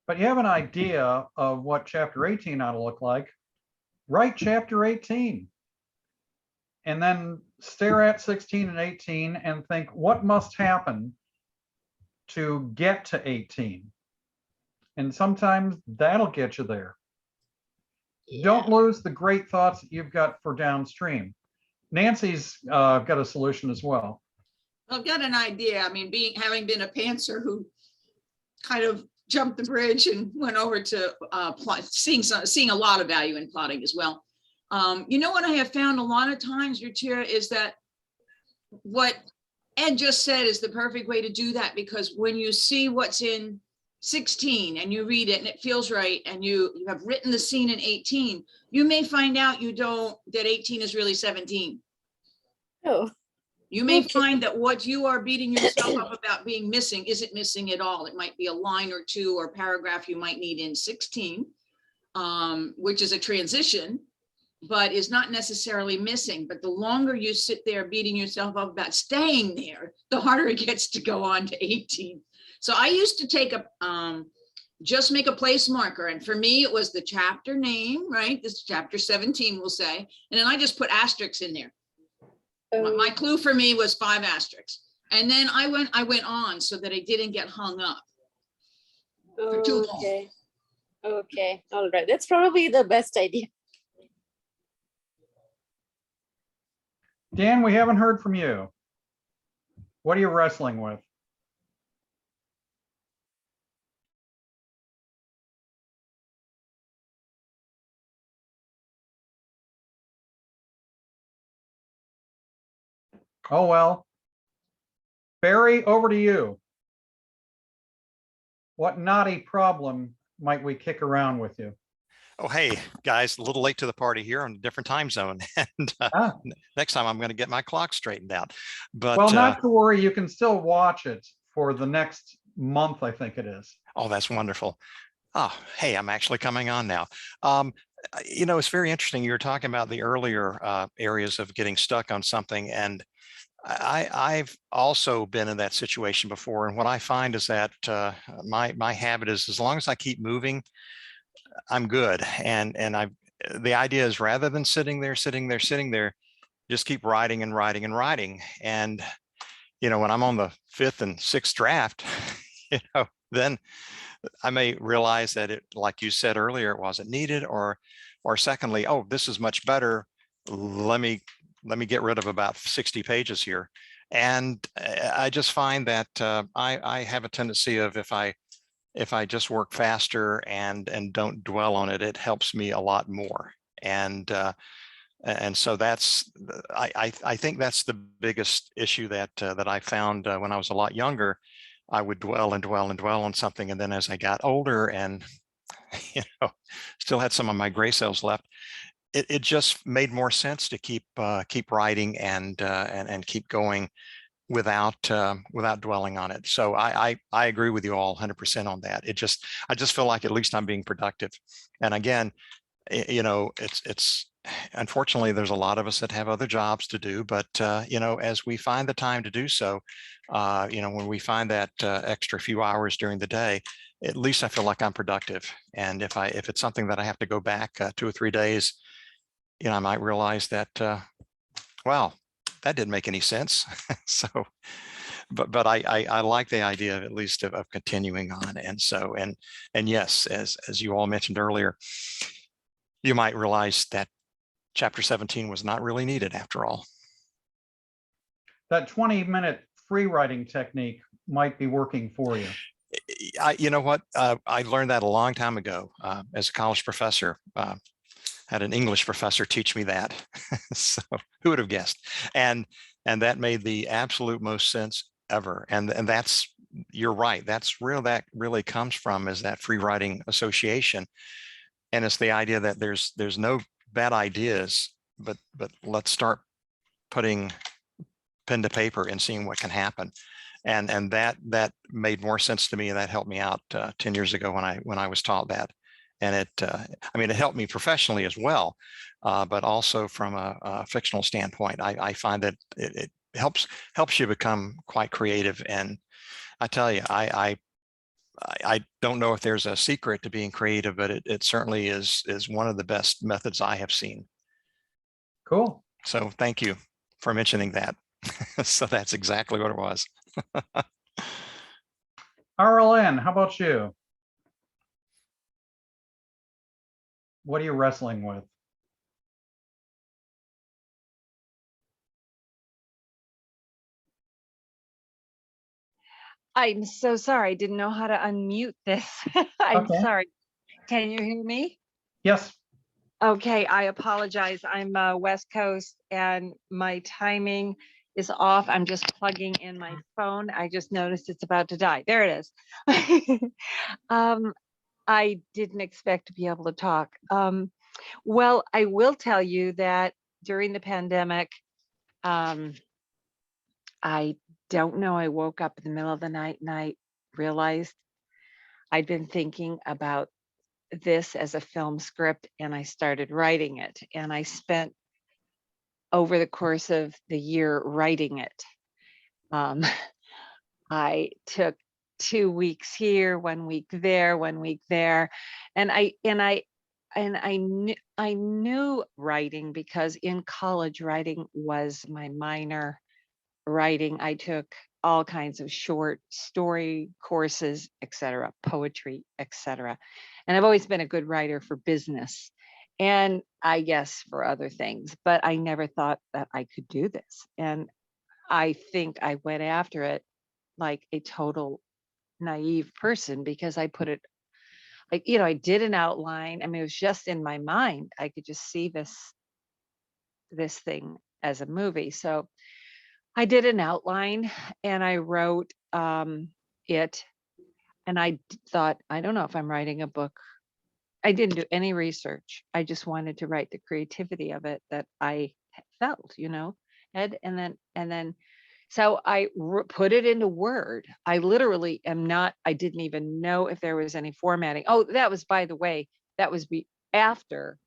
but you have an idea of what chapter 18 ought to look like, write chapter 18. And then stare at 16 and 18 and think, what must happen to get to 18? And sometimes that'll get you there. Don't lose the great thoughts that you've got for downstream. Nancy's got a solution as well. I've got an idea. I mean, having been a pantser who kind of jumped the bridge and went over to seeing a lot of value in plotting as well. What I have found a lot of times, Rachira, is that what Ed just said is the perfect way to do that, because when you see what's in 16 and you read it and it feels right, and you have written the scene in 18, you may find out that 18 is really 17. Oh. You may find that what you are beating yourself up about being missing isn't missing at all. It might be a line or two or paragraph you might need in 16, which is a transition, but is not necessarily missing. But the longer you sit there beating yourself up about staying there, the harder it gets to go on to 18. So I used to just make a place marker. And for me, it was the chapter name, right? This is chapter 17, we'll say. And then I just put asterisks in there. My clue for me was 5 asterisks. And then I went on so that I didn't get hung up for too long. Okay. All right. That's probably the best idea. Dan, we haven't heard from you. What are you wrestling with? Oh, well. Barry, over to you. What naughty problem might we kick around with you? Oh, hey, guys, a little late to the party here on a different time zone. And next time I'm going to get my clock straightened out. But well, not to worry, you can still watch it for the next month, I think it is. Oh, that's wonderful. Oh, hey, I'm actually coming on now. It's very interesting. You were talking about the earlier areas of getting stuck on something. And I've also been in that situation before. And what I find is that my habit is, as long as I keep moving, I'm good. And the idea is, rather than sitting there, just keep writing and writing and writing. And, when I'm on the 5th and 6th draft, then I may realize that it, like you said earlier, it wasn't needed, or secondly, oh, this is much better. Let me get rid of about 60 pages here. And I just find that I have a tendency of, if I just work faster and don't dwell on it, it helps me a lot more. And so that's, I think that's the biggest issue that I found when I was a lot younger. I would dwell and dwell and dwell on something, and then as I got older and still had some of my gray cells left, it just made more sense to keep writing and keep going without dwelling on it. So I agree with you all 100% on that. I just feel like at least I'm being productive. And again, it's unfortunately, there's a lot of us that have other jobs to do, but as we find the time to do so, when we find that extra few hours during the day, at least I feel like I'm productive. And if it's something that I have to go back 2 or 3 days, I might realize that, wow, that didn't make any sense. So, but I like the idea of at least of continuing on. And so, and yes, as you all mentioned earlier, you might realize that chapter 17 was not really needed after all. That 20-minute free writing technique might be working for you. You know what? I learned that a long time ago as a college professor. Had an English professor teach me that. So who would have guessed? And that made the absolute most sense ever. And that's, you're right. That's real. That really comes from is that free writing association. And it's the idea that there's no bad ideas, but let's start putting pen to paper and seeing what can happen. And that made more sense to me, and that helped me out 10 years ago when I was taught that. And it helped me professionally as well, but also from a fictional standpoint. I find that it helps you become quite creative. And I tell you, I don't know if there's a secret to being creative, but it certainly is one of the best methods I have seen. Cool. So thank you for mentioning that. So that's exactly what it was. RLN, how about you? What are you wrestling with? I'm so sorry. I didn't know how to unmute this. I'm Okay. sorry. Can you hear me? Yes. Okay, I apologize. I'm West Coast and my timing is off. I'm just plugging in my phone. I just noticed it's about to die. There it is. I didn't expect to be able to talk. Well, I will tell you that during the pandemic, I don't know, I woke up in the middle of the night and I realized I'd been thinking about this as a film script, and I started writing it. And I spent over the course of the year writing it. I took 2 weeks here, 1 week there, 1 week there, and I knew writing because in college writing was my minor. Writing, I took all kinds of short story courses, etc., poetry, etc. And I've always been a good writer for business and I guess for other things, but I never thought that I could do this. And I think I went after it like a total naive person because I put it, like, I did an outline. I mean, it was just in my mind. I could just see this thing as a movie. So I did an outline and I wrote it, and I thought, I don't know if I'm writing a book. I didn't do any research. I just wanted to write the creativity of it that I felt, Ed, and then so I put it into Word. I literally I didn't even know if there was any formatting. Oh, that was, by the way, that was after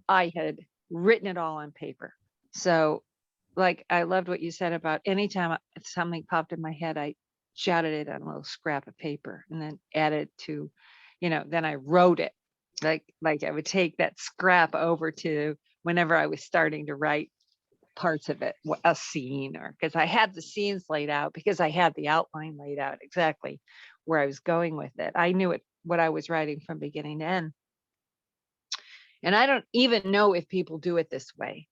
I had written it all on paper. So like, I loved what you said about anytime something popped in my head, I jotted it on a little scrap of paper and then added to, then I wrote it. Like I would take that scrap over to whenever I was starting to write parts of it, a scene, or because I had the scenes laid out, because I had the outline laid out exactly where I was going with it. I knew what I was writing from beginning to end. And I don't even know if people do it this way.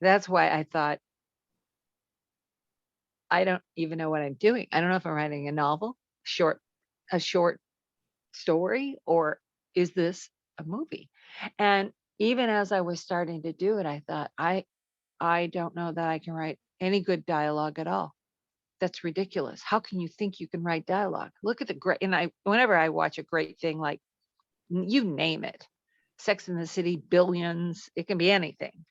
That's why I thought, I don't even know what I'm doing. I don't know if I'm writing a novel, a short story, or is this a movie? And even as I was starting to do it, I thought, I don't know that I can write any good dialogue at all. That's ridiculous. How can you think you can write dialogue? Look at the great, and whenever I watch a great thing, like you name it, Sex in the City, Billions, it can be anything.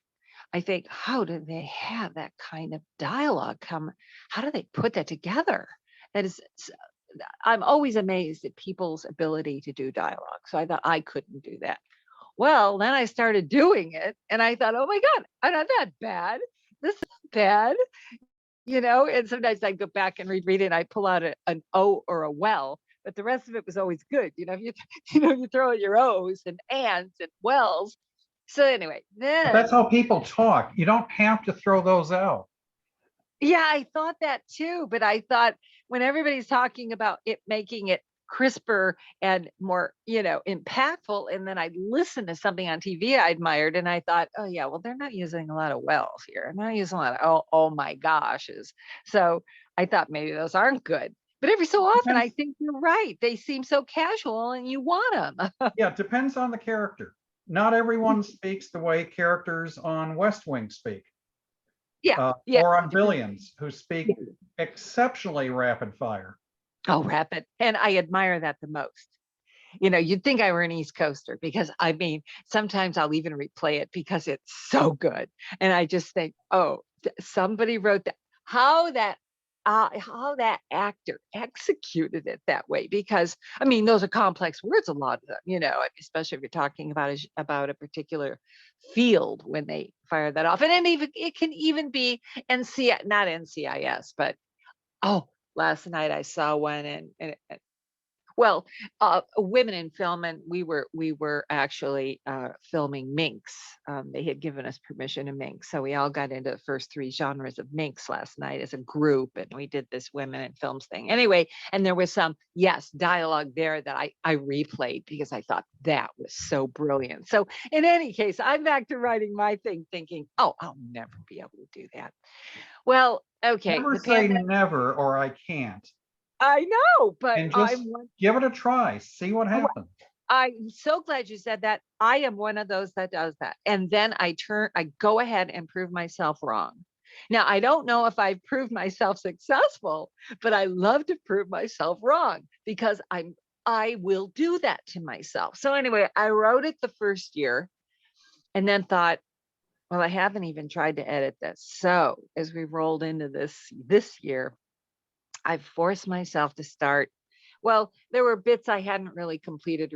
I think, how do they have that kind of dialogue come? How do they put that together? That is, I'm always amazed at people's ability to do dialogue. So I thought I couldn't do that. Well, then I started doing it and I thought, oh my God, I'm not that bad. This is bad, and sometimes I go back and reread it and I pull out an O or a well, but the rest of it was always good. You throw in your O's and ands and wells. So anyway, then. But that's how people talk. You don't have to throw those out. Yeah, I thought that too, but I thought when everybody's talking about it, making it crisper and more, impactful, and then I listened to something on TV I admired, and I thought, oh yeah, well, they're not using a lot of wells here. I'm not using a lot of oh my goshes. So I thought maybe those aren't good. But every so often, I think you're right. They seem so casual, and you want them. Yeah, it depends on the character. Not everyone speaks the way characters on West Wing speak. Yeah. Or on Billions, who speak exceptionally rapid fire. Oh, rapid. And I admire that the most. You'd think I were an East Coaster, because sometimes I'll even replay it because it's so good. And I just think, oh, somebody wrote that, how that actor executed it that way, because those are complex words, a lot of them, especially if you're talking about a particular field when they fire that off. And then it can even be not NCIS, but last night I saw one and women in film, and we were actually filming minks. They had given us permission to mink, so we all got into the first 3 genres of minks last night as a group, and we did this women in films thing anyway. And there was some dialogue there that I replayed because I thought that was so brilliant. So in any case, I'm back to writing my thing, thinking, oh, I'll never be able to do that. Well, okay. Never say never, or I can't. I know, but and just give it a try. See what happens. I'm so glad you said that. I am one of those that does that. And then I go ahead and prove myself wrong. Now, I don't know if I've proved myself successful, but I love to prove myself wrong, because I will do that to myself. So anyway, I wrote it the first year and then thought, well, I haven't even tried to edit this. So as we rolled into this year, I forced myself to start. Well, there were bits I hadn't really completed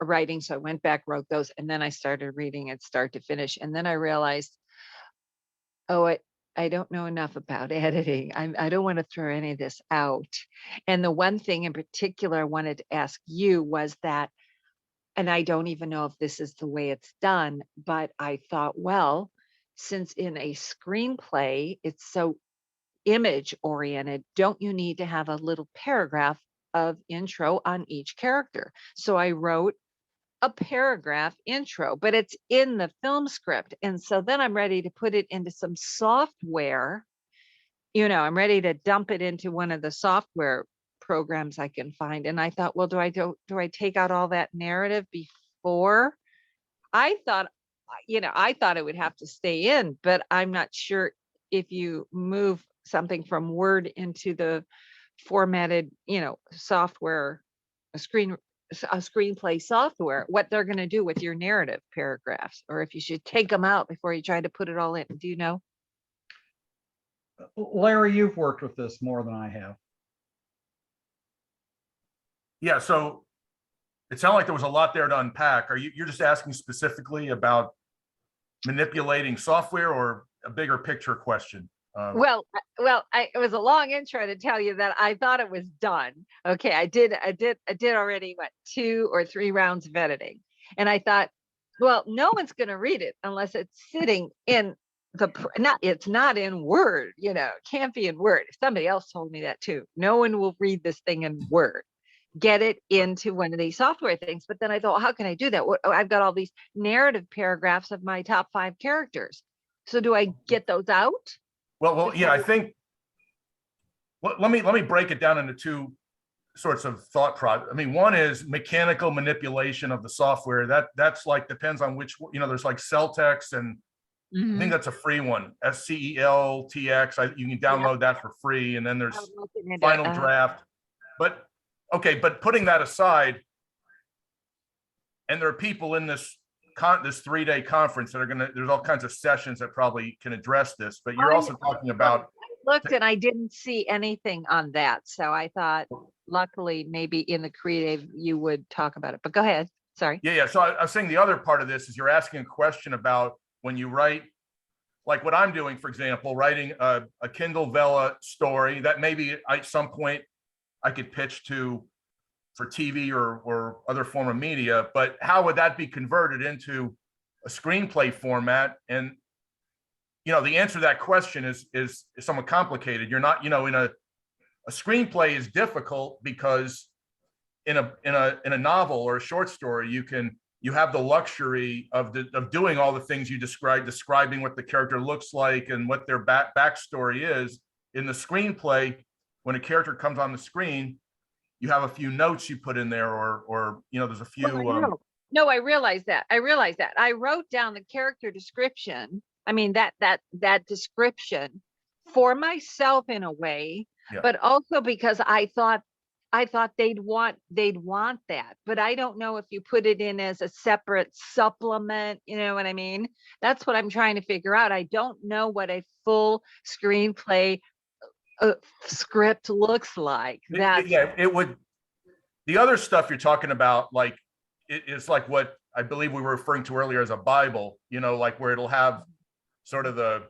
writing. So I went back, wrote those, and then I started reading it start to finish. And then I realized, I don't know enough about editing. I don't want to throw any of this out. And the one thing in particular I wanted to ask you was that, and I don't even know if this is the way it's done, but I thought, well, since in a screenplay, it's so image oriented, don't you need to have a little paragraph of intro on each character? So I wrote a paragraph intro, but it's in the film script. And so then I'm ready to put it into some software. I'm ready to dump it into one of the software programs I can find. And I thought, well, do I take out all that narrative before? I thought it would have to stay in, but I'm not sure if you move something from Word into the formatted, software, a screenplay software, what they're going to do with your narrative paragraphs, or if you should take them out before you try to put it all in. Do you know? Larry, you've worked with this more than I have. Yeah, so it sounded like there was a lot there to unpack. You're just asking specifically about manipulating software, or a bigger picture question? Well, it was a long intro to tell you that I thought it was done. Okay, I did already 2 or 3 rounds of editing, and I thought, well, no one's going to read it unless it's sitting in it's not in Word, it can't be in Word. Somebody else told me that too. No one will read this thing in Word. Get it into one of these software things. But then I thought, how can I do that? I've got all these narrative paragraphs of my top 5 characters. So do I get those out? Well, yeah, I think, let me break it down into 2 sorts of thought process. I mean, one is mechanical manipulation of the software. That's like, depends on which, there's like Celtex, and I think that's a free one, SCELTX. You can download that for free. And then there's Final Draft. But okay, but putting that aside, and there are people in this 3-day conference that are there's all kinds of sessions that probably can address this, but you're also talking about. Looked and I didn't see anything on that. So I thought, luckily, maybe in the creative, you would talk about it, but go ahead. Sorry. Yeah. So I was saying the other part of this is you're asking a question about when you write, like what I'm doing, for example, writing a Kindle Vella story that maybe at some point I could pitch for TV or other form of media, but how would that be converted into a screenplay format? And the answer to that question is somewhat complicated. You're not, in a screenplay is difficult because in a novel or a short story, you have the luxury of doing all the things you describing what the character looks like and what their backstory is. In the screenplay, when a character comes on the screen, you have a few notes you put in there, or there's a few. No, I realize that. I wrote down the character description. I mean, that description for myself in a way, but also because I thought they'd want that, but I don't know if you put it in as a separate supplement, you know what I mean? That's what I'm trying to figure out. I don't know what a full screenplay script looks like. It would. The other stuff you're talking about, like, it's like what I believe we were referring to earlier as a Bible, like where it'll have sort of the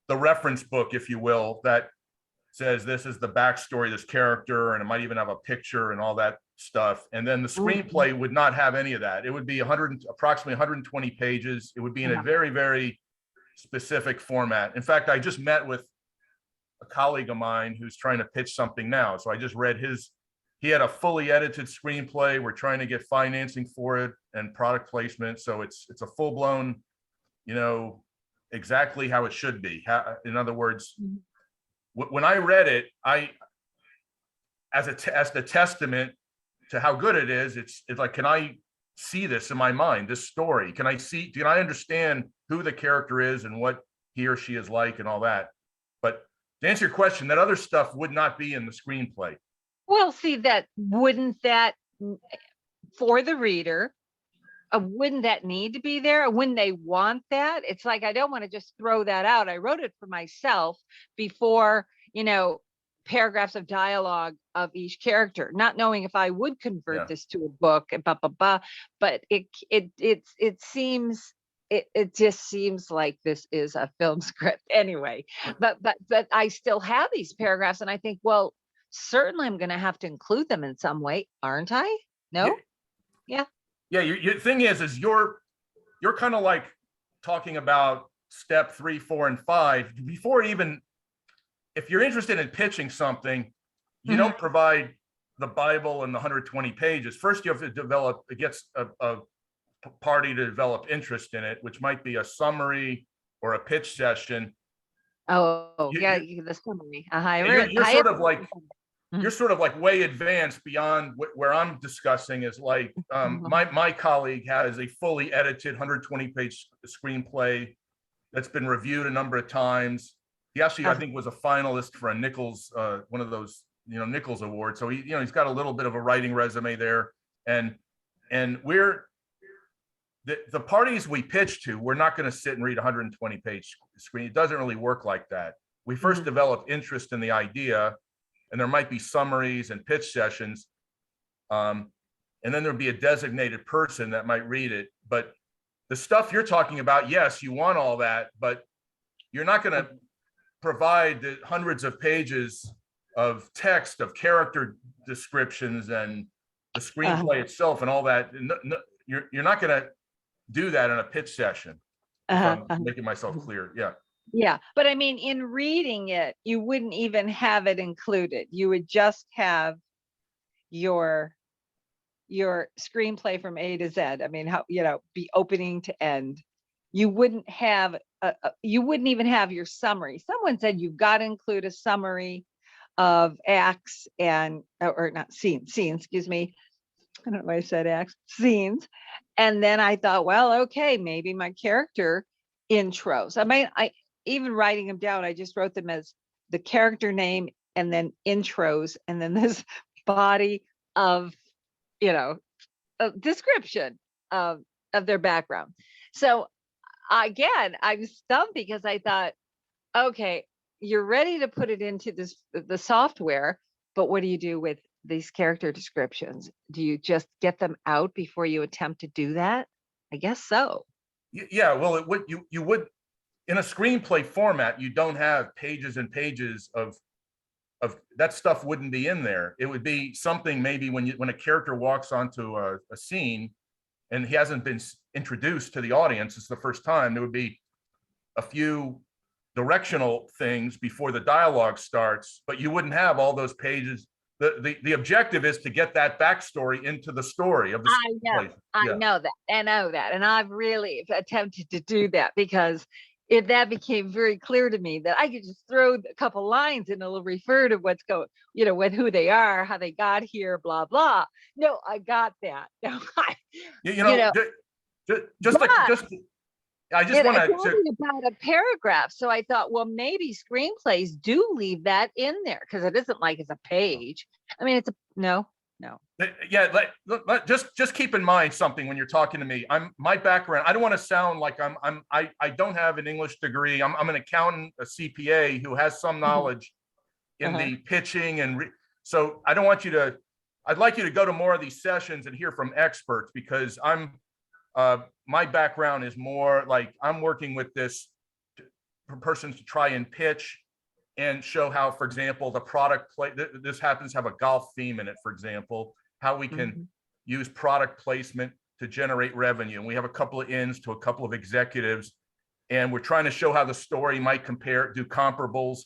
reference book, if you will, that says this is the backstory of this character, and it might even have a picture and all that stuff. And then the screenplay would not have any of that. It would be approximately 120 pages. It would be in a very, very specific format. In fact, I just met with a colleague of mine who's trying to pitch something now. So I just read he had a fully edited screenplay. We're trying to get financing for it and product placement. So it's a full blown, exactly how it should be. In other words, when I read it, as the testament to how good it is, it's like, can I see this in my mind, this story? Can I understand who the character is and what he or she is like and all that? But to answer your question, that other stuff would not be in the screenplay. Well, see, wouldn't that for the reader, wouldn't that need to be there? Wouldn't they want that? It's like, I don't want to just throw that out. I wrote it for myself before, paragraphs of dialogue of each character, not knowing if I would convert this to a book, but it seems, it just seems like this is a film script anyway, but I still have these paragraphs, and I think, well, certainly I'm going to have to include them in some way, aren't I? No? Yeah. Yeah. Your thing is you're kind of like talking about step 3, 4, and 5 before even, if you're interested in pitching something, you don't provide the Bible and the 120 pages. First, you have to develop, it gets a party to develop interest in it, which might be a summary or a pitch session. The summary. You're sort of like way advanced beyond where I'm discussing is like, my colleague has a fully edited 120-page screenplay that's been reviewed a number of times. He actually, I think, was a finalist for a Nichols, one of those, Nichols awards. So he's got a little bit of a writing resume there. And we're the parties we pitch to, we're not going to sit and read 120-page screen. It doesn't really work like that. We first develop interest in the idea, and there might be summaries and pitch sessions. And then there'll be a designated person that might read it. But the stuff you're talking about, yes, you want all that, but you're not going to provide the hundreds of pages of text, of character descriptions, and the screenplay itself and all that. You're not going to do that in a pitch session. If Uh-huh, I'm making myself clear, yeah. Yeah, but I mean, in reading it, you wouldn't even have it included. You would just have your screenplay from A to Z. I mean, how, be opening to end. You wouldn't have you wouldn't even have your summary. Someone said you've got to include a summary of acts and or not scenes, excuse me. I don't know why I said acts, scenes. And then I thought, well, okay, maybe my character intros. I mean, I even writing them down, I just wrote them as the character name and then intros and then this body of, a description of their background. So again, I was stumped because I thought, okay, you're ready to put it into the software, but what do you do with these character descriptions? Do you just get them out before you attempt to do that? I guess so. Yeah, well, it would, you would, in a screenplay format, you don't have pages and pages of that stuff wouldn't be in there. It would be something maybe when a character walks onto a scene and he hasn't been introduced to the audience, it's the first time, there would be a few directional things before the dialogue starts, but you wouldn't have all those pages. The objective is to get that backstory into the story of the screenplay. I know that. And I've really attempted to do that because if that became very clear to me that I could just throw a couple lines and it'll refer to what's going, with who they are, how they got here, blah, blah. No, I got that. No, I just want it's only about a paragraph. So I thought, well, maybe screenplays do leave that in there because it isn't like it's a page. I mean, no. Yeah, just keep in mind something when you're talking to me. My background, I don't want to sound like I don't have an English degree. I'm an accountant, a CPA who has some knowledge in the pitching so I don't want you to, I'd like you to go to more of these sessions and hear from experts because my background is more like I'm working with this person to try and pitch and show how, for example, the product this happens to have a golf theme in it, for example, how we can use product placement to generate revenue. And we have a couple of ins to a couple of executives, and we're trying to show how the story might do comparables.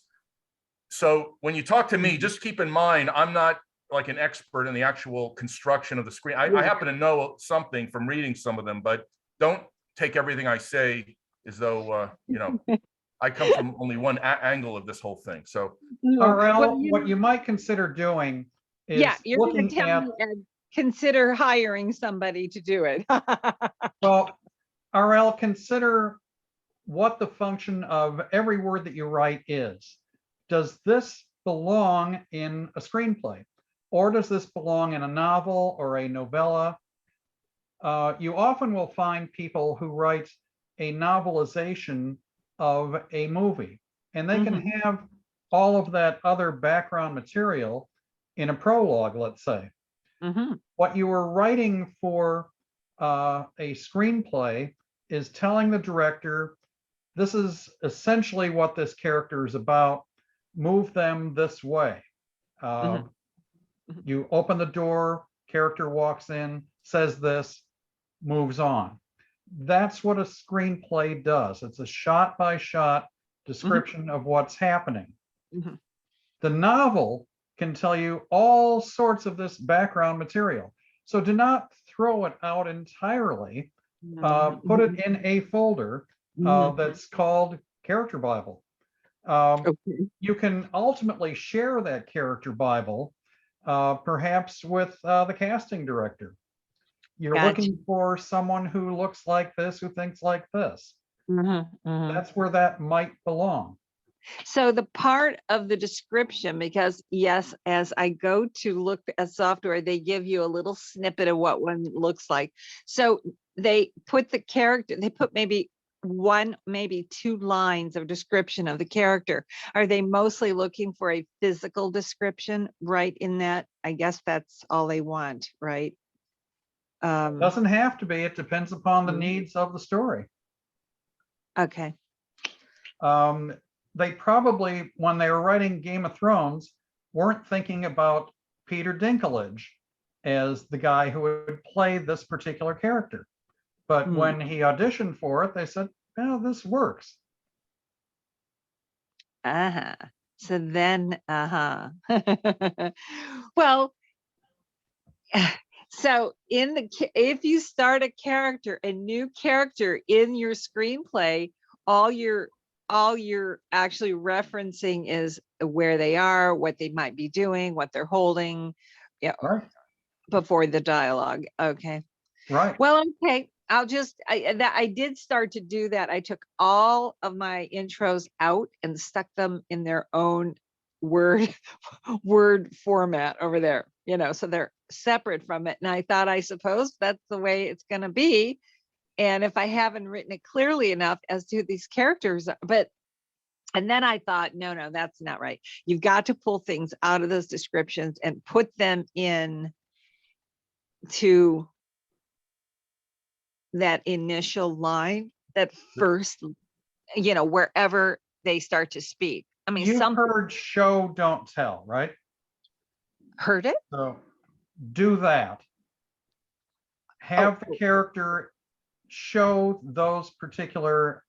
So when you talk to me, just keep in mind, I'm not like an expert in the actual construction of the screen. I happen to know something from reading some of them, but don't take everything I say as though, I come from only one angle of this whole thing. So, RL, what you might consider doing is you're going to looking tell me and consider hiring somebody to do it. Well, RL, consider what the function of every word that you write is. Does this belong in a screenplay? Or does this belong in a novel or a novella? You often will find people who write a novelization of a movie, and they can have all of that other background material in a prologue, let's say. What you were writing for a screenplay is telling the director, this is essentially what this character is about, move them this way. You open the door, character walks in, says this, moves on. That's what a screenplay does. It's a shot by shot description of what's happening. The novel can tell you all sorts of this background material. So do not throw it out entirely. Put it in a folder that's called Character Bible. You can ultimately share that Character Bible perhaps with the casting director. You're looking for someone who looks like this, who thinks like this. That's where that might belong. So the part of the description, because yes, as I go to look at software, they give you a little snippet of what one looks like. So they put the character, they put maybe one, maybe two lines of description of the character. Are they mostly looking for a physical description right in that? I guess that's all they want, right? Doesn't have to be. It depends upon the needs of the story. Okay. They probably, when they were writing Game of Thrones, weren't thinking about Peter Dinklage as the guy who would play this particular character. But when he auditioned for it, they said, well, this works. Uh-huh. So then, well, so if you start a new character in your screenplay, all you're actually referencing is where they are, what they might be doing, what they're holding, yeah, Right. before the dialogue. Okay. Right. Well, okay. I did start to do that. I took all of my intros out and stuck them in their own word format over there, so they're separate from it. And I thought, I suppose that's the way it's going to be. And if I haven't written it clearly enough as to these characters, and then I thought, no, that's not right. You've got to pull things out of those descriptions and put them in to that initial line, that first, wherever they start to speak. I mean, You heard show, don't tell, right? Heard it? So do that. Have the character show those particular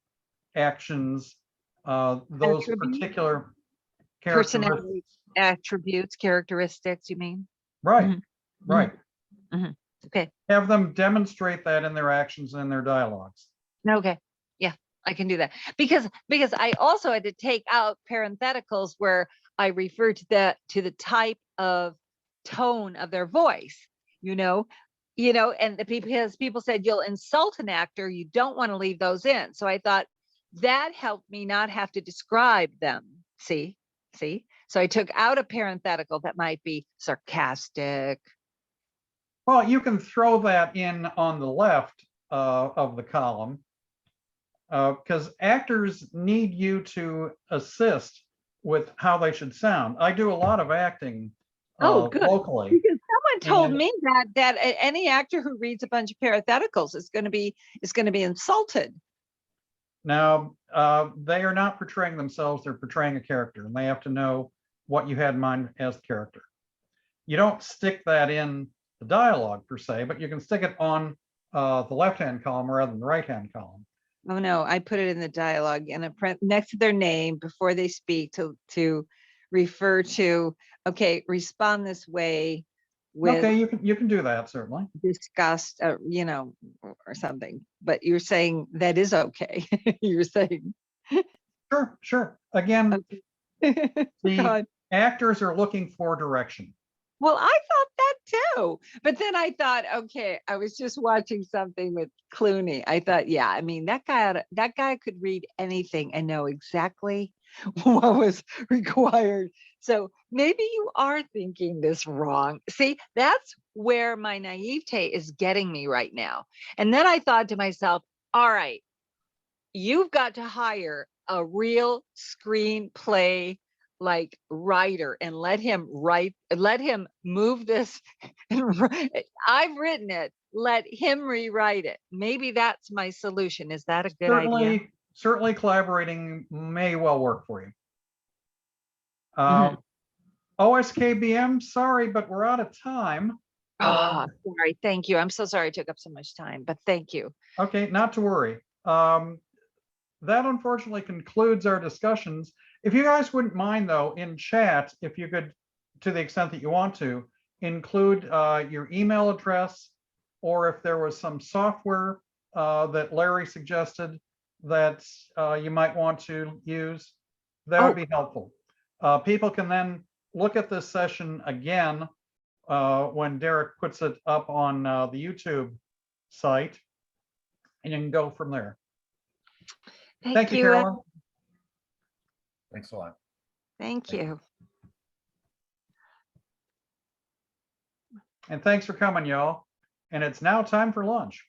actions, those particular personality attributes, characteristics, you mean? Right, Mm-hmm. right. Mm-hmm. Okay. Have them demonstrate that in their actions and their dialogues. Okay. Yeah, I can do that. Because I also had to take out parentheticals where I refer to the type of tone of their voice, and because people said you'll insult an actor, you don't want to leave those in. So I thought that helped me not have to describe them. See? So I took out a parenthetical that might be sarcastic. Well, you can throw that in on the left of the column because actors need you to assist with how they should sound. I do a lot of acting locally. Because someone told me that any actor who reads a bunch of parentheticals is going to be insulted. Now, they are not portraying themselves, they're portraying a character, and they have to know what you had in mind as the character. You don't stick that in the dialogue per se, but you can stick it on the left-hand column rather than the right-hand column. Oh no, I put it in the dialogue and next to their name before they speak to refer to, okay, respond this way with. Okay, you can do that, certainly. Disgust, or something, but you're saying that is okay. You're saying. Sure. Again, okay. the actors are looking for direction. Well, I thought that too. But then I thought, okay, I was just watching something with Clooney. I thought, yeah, I mean, that guy could read anything and know exactly what was required. So maybe you are thinking this wrong. See, that's where my naivete is getting me right now. And then I thought to myself, all right, you've got to hire a real screenplay writer and let him move this. I've written it, let him rewrite it. Maybe that's my solution. Is that a good idea? Certainly collaborating may well work for you. OSKBM, sorry, but we're out of time. Oh, sorry. Thank you. I'm so sorry I took up so much time, but thank you. Okay, not to worry. That unfortunately concludes our discussions. If you guys wouldn't mind, though, in chat, if you could, to the extent that you want to, include your email address, or if there was some software that Larry suggested that you might want to use, that would be helpful. People can then look at this session again when Derek puts it up on the YouTube site, and you can go from there. Thank you, Carolyn. Thanks a lot. Thank you. And thanks for coming, y'all. And it's now time for lunch.